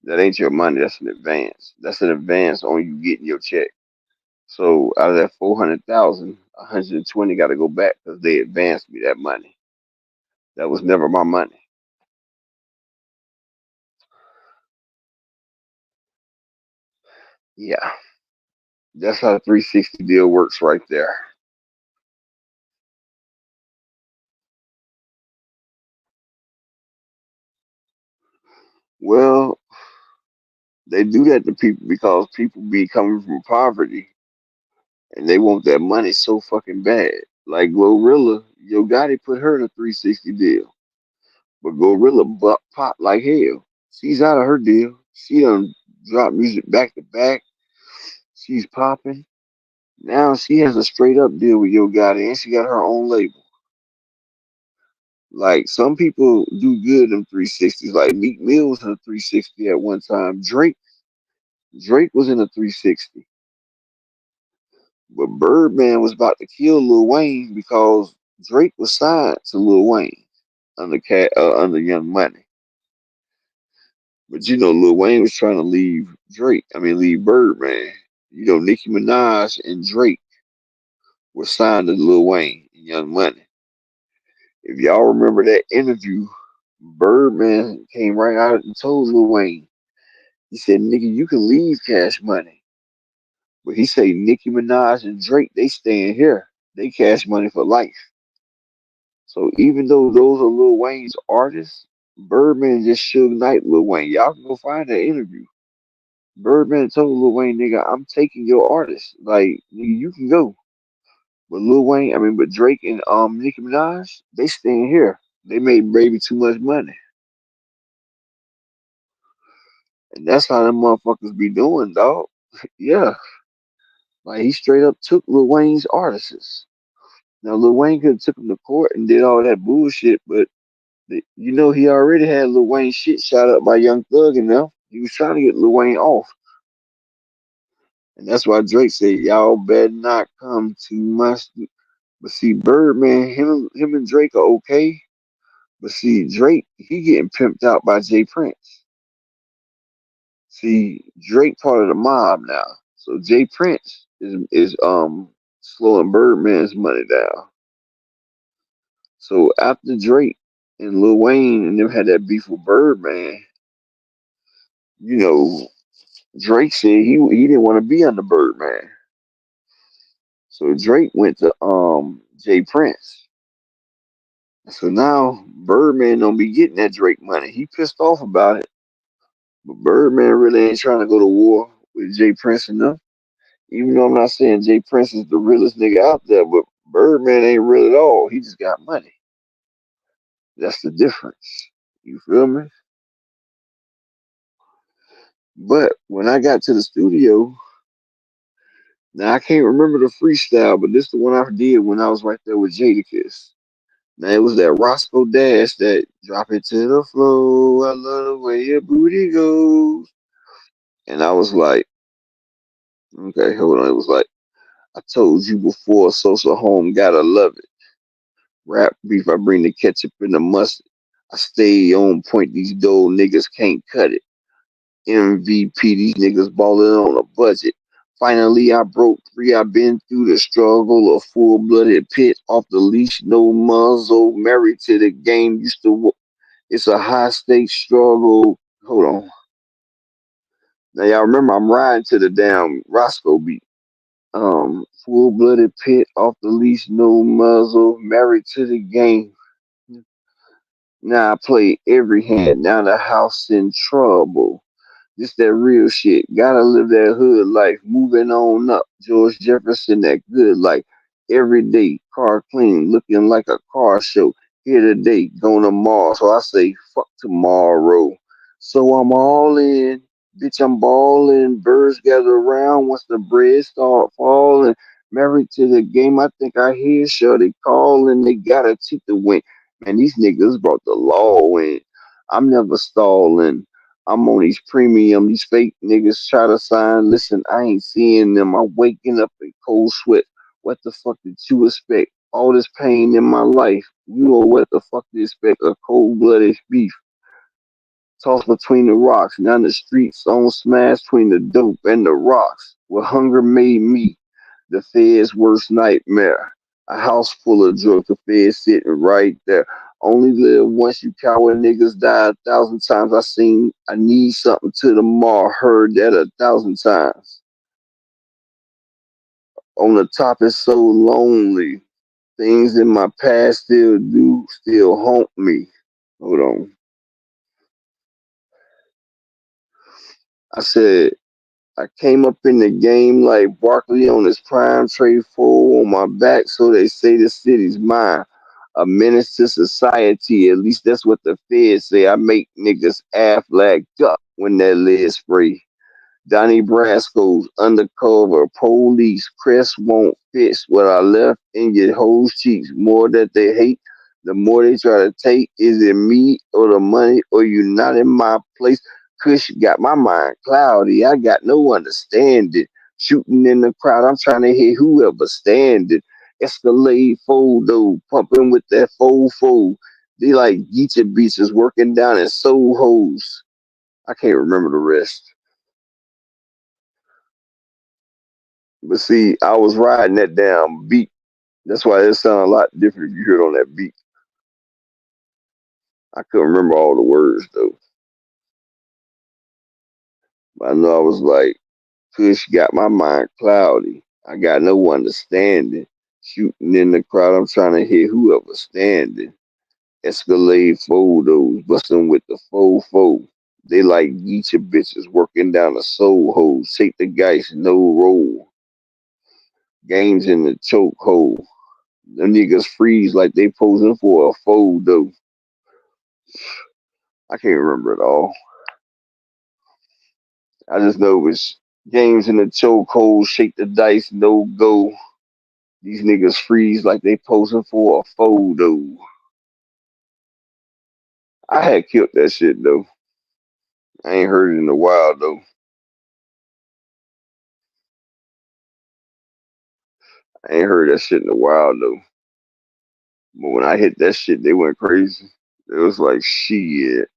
That ain't your money. That's an advance. That's an advance on you getting your check. So out of that 400,000, 120 got to go back because they advanced me that money. That was never my money. Yeah, that's how the 360 deal works right there. Well, they do that to people because people be coming from poverty and they want that money so fucking bad. Like Glorilla, Yo Gotti put her in a 360 deal, but Glorilla buck pop like hell. She's out of her deal. She done dropped music back to back. She's popping. Now she has a straight up deal with Yo Gotti and she got her own label. Like some people do good in 360s. Like Meek Mill was in a 360 at one time. Drake was in a 360. But Birdman was about to kill Lil Wayne because Drake was signed to Lil Wayne under Young Money. But you know, Lil Wayne was trying to leave leave Birdman. You know, Nicki Minaj and Drake were signed to Lil Wayne and Young Money. If y'all remember that interview, Birdman came right out and told Lil Wayne, he said, nigga, you can leave Cash Money. But he said Nicki Minaj and Drake, they staying here. They Cash Money for life. So even though those are Lil Wayne's artists, Birdman just Suge Knight Lil Wayne. Y'all can go find that interview. Birdman told Lil Wayne, nigga, I'm taking your artist. Like, nigga, you can go. But Drake and Nicki Minaj, they staying here. They made Baby too much money. And that's how them motherfuckers be doing, dog. Yeah, like he straight up took Lil Wayne's artists. Now Lil Wayne could have took him to court and did all that bullshit, but you know he already had Lil Wayne shit shot up by Young Thug and them. He was trying to get Lil Wayne off, and that's why Drake said, "Y'all better not come to my." But see, Birdman, him and Drake are okay. But see, Drake, he getting pimped out by Jay Prince. See, Drake part of the mob now. So Jay Prince is slowing Birdman's money down. So after Drake and Lil Wayne and them had that beef with Birdman, you know, Drake said he didn't want to be under Birdman. So Drake went to Jay Prince. So now Birdman don't be getting that Drake money. He pissed off about it. But Birdman really ain't trying to go to war with Jay Prince enough. Even though I'm not saying Jay Prince is the realest nigga out there, but Birdman ain't real at all. He just got money. That's the difference. You feel me? But when I got to the studio, now I can't remember the freestyle, but this is the one I did when I was right there with Jadakiss. Now it was that Roscoe Dash that drop it to the floor. I love the way your booty goes. And I was like, okay, hold on. It was like, I told you before, social home, gotta love it. Rap beef, I bring the ketchup and the mustard. I stay on point, these dope niggas can't cut it. MVP, these niggas balling on a budget. Finally, I broke free. I've been through the struggle, a full-blooded pit off the leash, no muzzle. Married to the game, used to. It's a high-stakes struggle. Hold on. Now y'all remember I'm riding to the damn Roscoe beat. Full-blooded pit off the leash, no muzzle. Married to the game. Now I play every hand. Now the house in trouble. This that real shit. Gotta live that hood life. Moving on up. George Jefferson, that good life. Every day, car clean, looking like a car show. Here today, going tomorrow. So I say, fuck tomorrow. So I'm all in. Bitch, I'm balling. Birds gather around once the bread start falling. Married to the game, I think I hear Shorty calling. They gotta take the win. Man, these niggas brought the law in. I'm never stalling. I'm on these premium. These fake niggas try to sign. Listen, I ain't seeing them. I'm waking up in cold sweat. What the fuck did you expect? All this pain in my life. You know what the fuck to expect? A cold blooded beef. Tossed between the rocks. Now the streets on smash between the dope and the rocks. What hunger made me the Fed's worst nightmare. A house full of drugs, the Fed sitting right there. Only live once, you coward niggas die 1,000 times. I need something to the mall, heard that 1,000 times. On the top, it's so lonely. Things in my past still haunt me. Hold on. I said, I came up in the game like Barkley on his prime, trade full on my back, so they say the city's mine. A menace to society, at least that's what the feds say. I make niggas act like duck when that lid spray. Donnie Brasco's undercover police. Crest won't fix what I left in your whole cheeks. More that they hate, the more they try to take. Is it me or the money or you not in my place? Kush got my mind cloudy. I got no understanding. Shooting in the crowd, I'm trying to hit whoever standing. Escalade photo, pumping with that fofo. They like Geechee beaches working down in Soho's. I can't remember the rest. But see, I was riding that damn beat. That's why it sounded a lot different if you heard on that beat. I couldn't remember all the words though. But I know I was like, Kush got my mind cloudy. I got no understanding. Shooting in the crowd, I'm trying to hit whoever standing. Escalade photos, busting with the fofo. They like Geechee bitches working down the soul hole. Take the guys, no roll. Games in the chokehold. Them niggas freeze like they posing for a photo. I can't remember it all. I just know it was games in the chokehold, shake the dice, no go. These niggas freeze like they posing for a photo. I had killed that shit though. I ain't heard it in a while though. I ain't heard that shit in a while though. But when I hit that shit, they went crazy. It was like shit.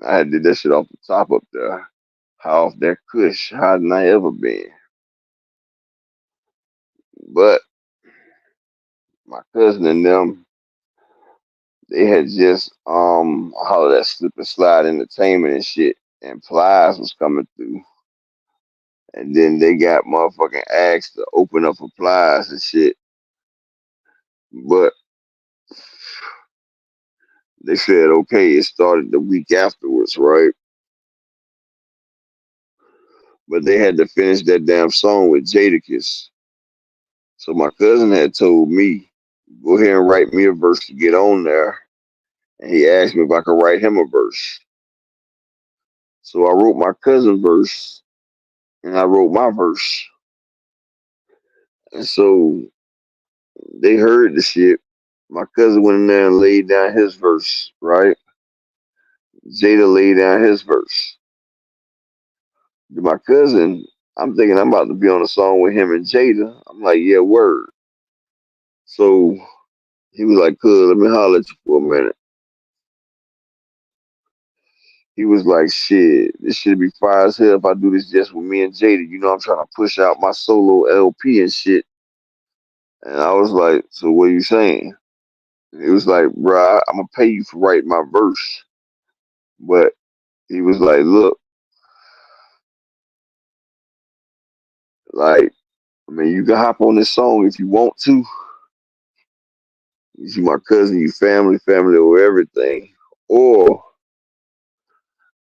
I had did that shit off the top up there. How off that kush, how did I ever been? But my cousin and them, they had just all of that slip and slide entertainment and shit. And PLIES was coming through. And then they got motherfucking asked to open up for PLIES and shit. But they said okay, it started the week afterwards, right? But they had to finish that damn song with Jadakiss. So my cousin had told me, go ahead and write me a verse to get on there. And he asked me if I could write him a verse. So I wrote my cousin verse and I wrote my verse. And so they heard the shit. My cousin went in there and laid down his verse, right? Jada laid down his verse. My cousin, I'm thinking I'm about to be on a song with him and Jada. I'm like, yeah, word. So he was like, "Cuz, let me holler at you for a minute." He was like, "Shit, this should be fire as hell if I do this just with me and Jada. You know, I'm trying to push out my solo LP and shit." And I was like, "So what are you saying?" He was like, "Bruh, I'm gonna pay you for writing my verse." But he was like, "Look, like, I mean, you can hop on this song if you want to. You see my cousin, you family over everything. Or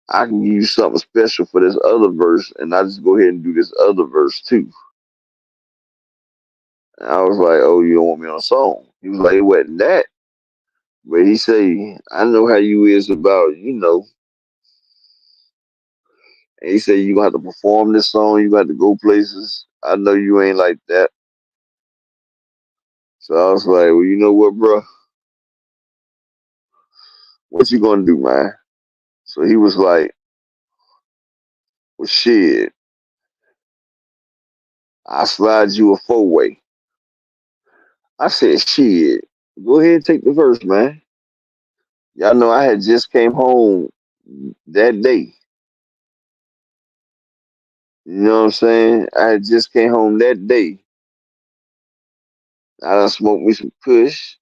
I can give you something special for this other verse, and I just go ahead and do this other verse too." And I was like, "Oh, you don't want me on a song?" He was like, "It wasn't that." But he say, "I know how you is about, you know." And he said, "You gonna have to perform this song, you got to go places. I know you ain't like that." So I was like, "Well, you know what, bro? What you gonna do, man?" So he was like, "Well, shit, I slide you a 4-way." I said, "Shit, go ahead and take the verse, man." Y'all know I had just came home that day. You know what I'm saying? I had just came home that day. I done smoked me some kush.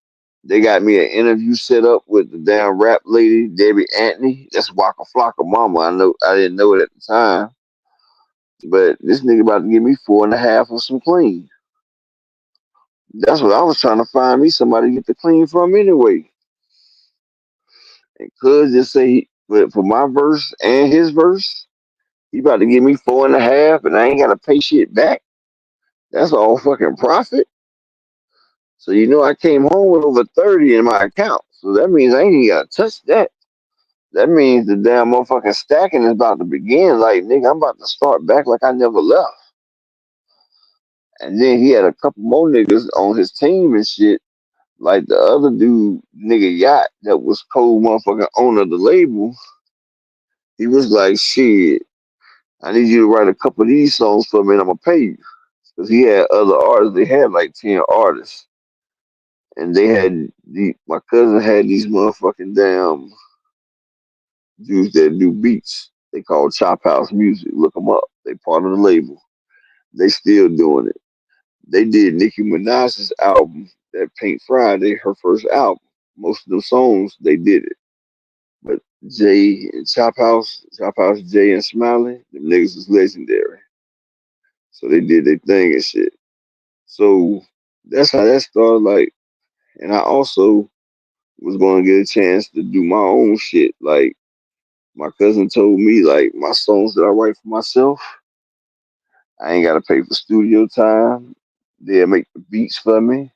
They got me an interview set up with the damn rap lady, Debbie Anthony. That's Waka Flocka mama. I didn't know it at the time. But this nigga about to give me 4.5 of some clean. That's what I was trying to find me somebody to get the clean from anyway. And cuz just say but for my verse and his verse, he about to give me 4.5 and I ain't gotta pay shit back. That's all fucking profit. So you know I came home with over 30 in my account. So that means I ain't even gotta touch that. That means the damn motherfucking stacking is about to begin. Like, nigga, I'm about to start back like I never left. And then he had a couple more niggas on his team and shit. Like the other dude, nigga Yacht, that was co motherfucking owner of the label. He was like, shit, I need you to write a couple of these songs for me and I'm gonna pay you. Because he had other artists. They had like 10 artists. And they had, my cousin had these motherfucking damn dudes that do beats. They call Chop House Music. Look them up. They part of the label. They still doing it. They did Nicki Minaj's album, that Pink Friday, her first album. Most of the songs they did it. But Jay and Chop House Jay and Smiley, them niggas is legendary. So they did their thing and shit. So that's how that started. Like, and I also was going to get a chance to do my own shit. Like, my cousin told me, like, my songs that I write for myself, I ain't got to pay for studio time. They'll make the beats for me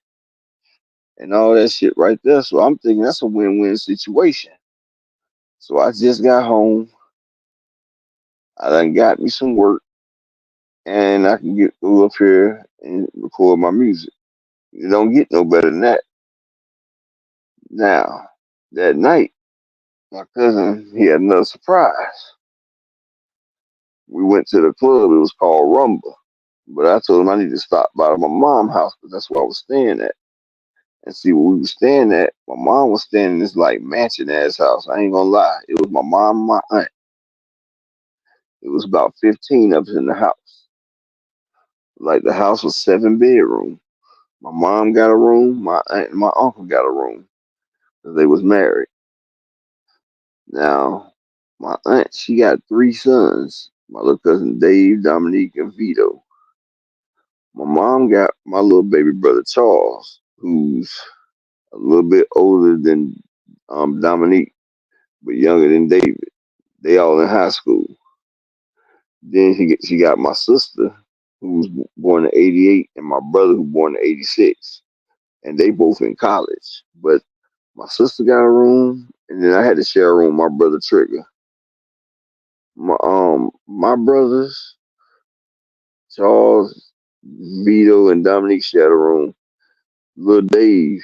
and all that shit right there. So I'm thinking that's a win-win situation. So I just got home. I done got me some work, and I can go up here and record my music. You don't get no better than that. Now, that night, my cousin, he had another surprise. We went to the club. It was called Rumba. But I told him I need to stop by my mom's house because that's where I was staying at. And see, where we was staying at, my mom was staying in this like mansion ass house. I ain't gonna lie. It was my mom and my aunt. It was about 15 of us in the house. Like the house was 7 bedrooms. My mom got a room, my aunt and my uncle got a room because they was married. Now, my aunt, she got 3 sons. My little cousin Dave, Dominique, and Vito. My mom got my little baby brother Charles, who's a little bit older than Dominique, but younger than David. They all in high school. Then she got my sister, who was born in '88, and my brother, who was born in '86, and they both in college. But my sister got a room, and then I had to share a room with my brother Trigger. My brothers, Charles, Vito, and Dominique shared a room. Little Dave,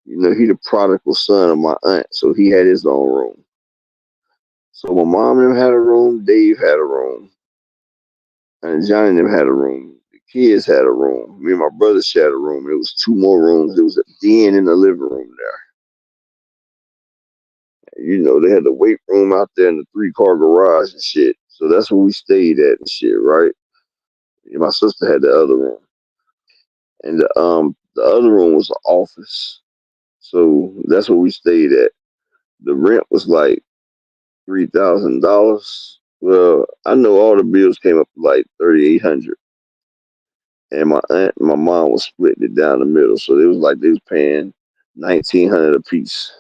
he the prodigal son of my aunt, so he had his own room. So my mom and them had a room, Dave had a room, and Johnny and them had a room. The kids had a room. Me and my brother shared a room. There was 2 more rooms. There was a den in the living room there. They had the weight room out there in the 3-car garage and shit. So that's where we stayed at and shit, right? And my sister had the other room. And the other room was an office. So that's where we stayed at. The rent was like $3,000. Well, I know all the bills came up to like 3,800. And my aunt and my mom was splitting it down the middle, so it was like they was paying 1,900 a piece.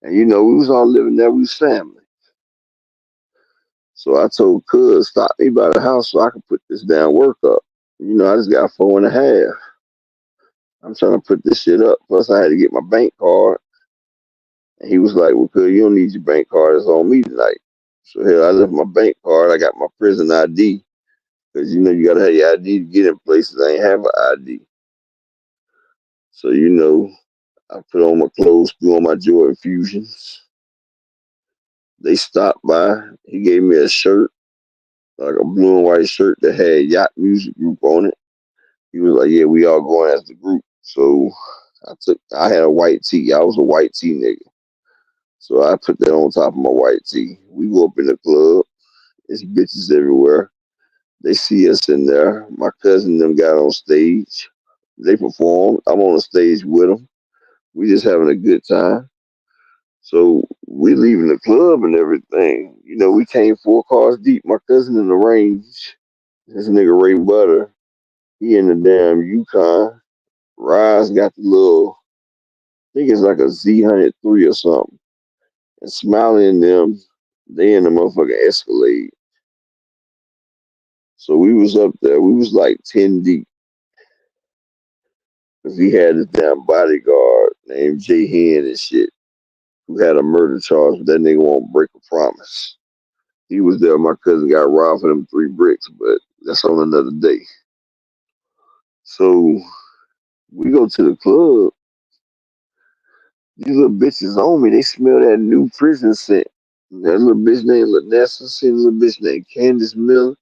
And we was all living there. We was family. So I told Cuz stop me by the house so I could put this damn work up. I just got 4.5. I'm trying to put this shit up. Plus, I had to get my bank card. And he was like, "Well, Cuz, you don't need your bank card. It's on me tonight." So hell, I left my bank card. I got my prison ID because you gotta have your ID to get in places. I ain't have an ID. So I put on my clothes, threw on my Jordan Fusions. They stopped by. He gave me a shirt, like a blue and white shirt that had Yacht Music Group on it. He was like, "Yeah, we all going as the group." So I had a white tee. I was a white tee nigga. So I put that on top of my white tee. We go up in the club. There's bitches everywhere. They see us in there. My cousin and them got on stage. They performed. I'm on the stage with them. We just having a good time. So we leaving the club and everything. We came 4 cars deep. My cousin in the range, this nigga Ray Butter, he in the damn Yukon. Rise got the little, I think it's like a Z103 or something. And Smiley and them, they in the motherfucking Escalade. So we was up there. We was like 10 deep. Cause he had this damn bodyguard named Jay Hen and shit, who had a murder charge, but that nigga won't break a promise. He was there. My cousin got robbed for them 3 bricks, but that's on another day. So we go to the club. These little bitches on me. They smell that new prison scent. That little bitch named Lanessa, seen a little bitch named Candace Miller.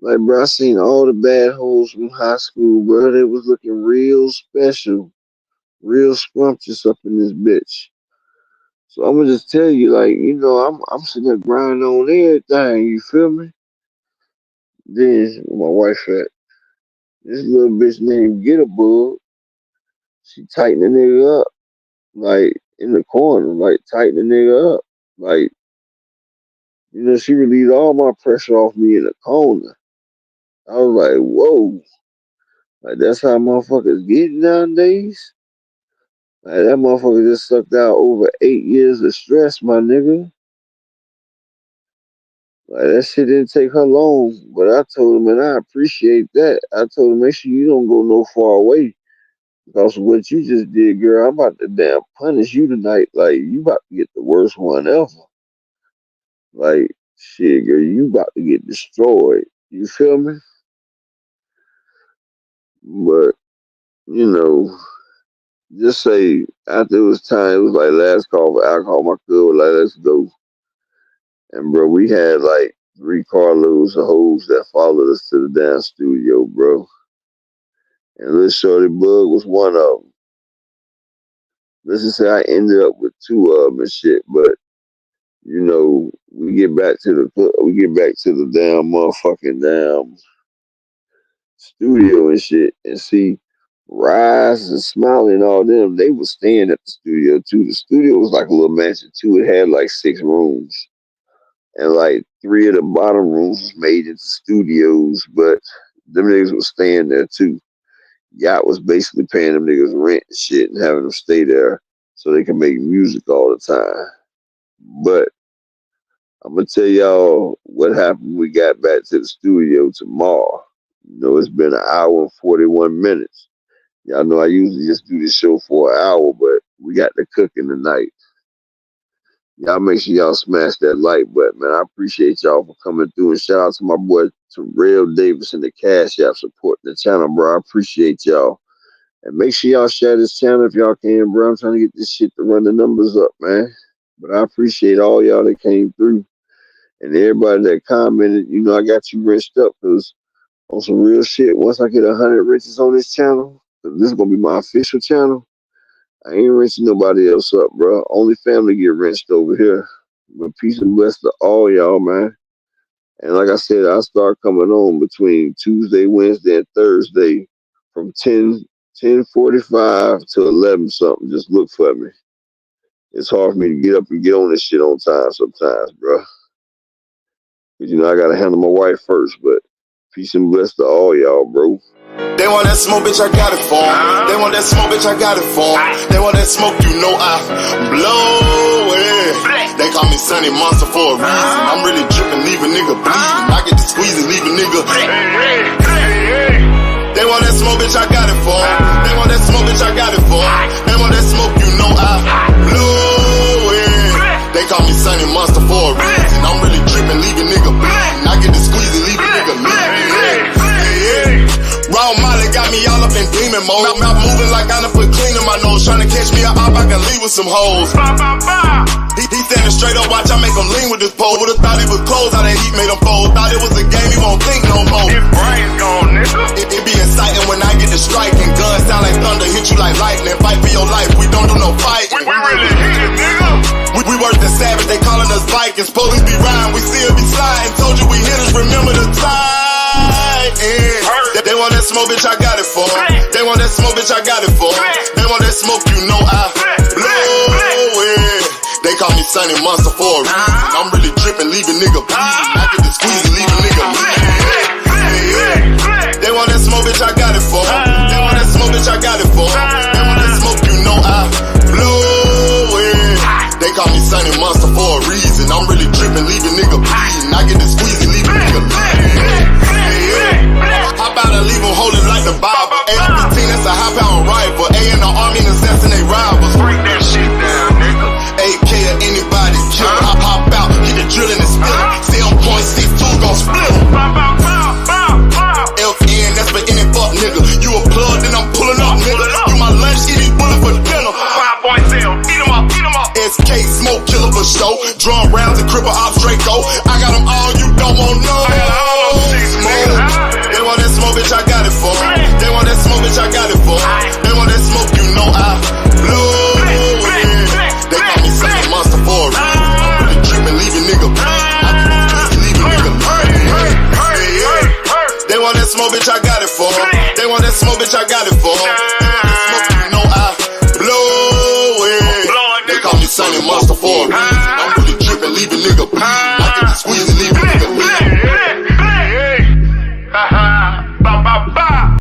Like, bro, I seen all the bad hoes from high school, bro. They was looking real special, real scrumptious up in this bitch. So I'm gonna just tell you, like, I'm sitting there grinding on everything. You feel me? Then my wife at this little bitch named Get a Bug. She tightened the nigga up, like in the corner, like tighten the nigga up. Like, she relieved all my pressure off me in the corner. I was like, whoa. Like, that's how motherfuckers get nowadays? Like, that motherfucker just sucked out over 8 years of stress, my nigga. Like, that shit didn't take her long. But I told him, and I appreciate that. I told him, make sure you don't go no far away. Because what you just did, girl, I'm about to damn punish you tonight. Like, you about to get the worst one ever. Like, shit, girl, you about to get destroyed. You feel me? But, you know, just say after it was time, it was like last call for alcohol. My girl was like, let's go. And, bro, we had like 3 carloads of hoes that followed us to the damn studio, bro. And Lil Shorty Bug was one of them. Let's just say I ended up with 2 of them and shit, but you know, we get back to the damn motherfucking damn studio and shit, and see Rise and Smiley and all them, they was staying at the studio too. The studio was like a little mansion too. It had like 6 rooms, and like 3 of the bottom rooms was made into studios, but them niggas was staying there too. Yacht was basically paying them niggas rent and shit and having them stay there so they can make music all the time. But I'm gonna tell y'all what happened when we got back to the studio tomorrow. You know, it's been 1 hour and 41 minutes. Y'all know I usually just do this show for 1 hour, but we got the cooking tonight. Y'all make sure y'all smash that like button, man. I appreciate y'all for coming through, and shout out to my boy Terrell Davis and the Cash App supporting the channel, bro. I appreciate y'all. And make sure y'all share this channel if y'all can, bro. I'm trying to get this shit to run the numbers up, man. But I appreciate all y'all that came through. And everybody that commented, you know, I got you rinsed up because on some real shit, once I get 100 riches on this channel, this is going to be my official channel, I ain't rinsing nobody else up, bro. Only family get rinsed over here. But peace and bless to all y'all, man. And like I said, I start coming on between Tuesday, Wednesday, and Thursday from 10:45 to 11 something. Just look for me. It's hard for me to get up and get on this shit on time sometimes, bro. Cause you know I gotta handle my wife first, but peace and bless to all y'all, bro. They want that smoke, bitch, I got it for 'em. They want that smoke, bitch, I got it for 'em. They want that smoke, you know I blow it. They call me Sunny Monster for a reason. I'm really dripping, leave a nigga bleeding. I get to squeeze and leave a nigga. They want that smoke, bitch, I got it for 'em. They want that smoke, bitch, I got it for 'em. They want that smoke, you know I blow it. They call me Sunny Monster for a reason. I'm really dripping, leave a nigga bleeding. I get to squeeze and leave a nigga bleeding. Raw Molly got me all up in demon mode. Mouth moving like I done put clean in my nose. Tryna catch me up, I can leave with some hoes. He standing straight up, watch I make him lean with this pole. Would've thought he was closed, how that heat made him fold. Thought it was a game, he won't think no more. His brain's gone, nigga. It be exciting when I get to striking. Guns sound like thunder, hit you like lightning. Fight for your life, we don't do no fighting. We really hit it, nigga. We worse than savage, they calling us Vikings. Police be riding, we still be sliding. Told you we hitters, remember the time. They want that smoke, bitch, I got it for 'em. They want that smoke, bitch, I got it for 'em. They want that smoke, you know I blow it. They call me Sunny Monster for a reason. I'm really dripping, leave a nigga bleeding. I get to squeeze and leave a nigga bleeding. They want that smoke, bitch, I got it for 'em. They want that smoke, bitch, I got it for 'em. They want that smoke, you know I blow it. They call me Sunny Monster for a reason. I'm really dripping, leave a nigga bleeding. I get to squeeze and leave a nigga bleeding. How about I leave them holding like the Bible? AR-15, that's a high-power rifle. A in the army and assassinate rivals. Break that shit down, nigga. AK or anybody kill. Hop out, get the drill in the spiller. 7.62 gon' split 'em. FN, that's for any fuck nigga. You a plug, then I'm pulling up, nigga. You my lunch, eating bullet for dinner. 5.0, eat 'em up, eat 'em up. SK, smoke killer for show. Drum rounds and cripple ops Draco. I got them all, you don't want no. I got all those shit, nigga. They want that smoke, bitch, I got it for 'em. They want that smoke, bitch, I got it for 'em. They want that smoke, you know I blow it. They call me Sunny Monster for a reason. I'm really dripping, leave a nigga bleeding. I get to squeeze and leave a nigga bleeding. They want that smoke, bitch, I got it for 'em. They want that smoke, bitch, I got it for 'em.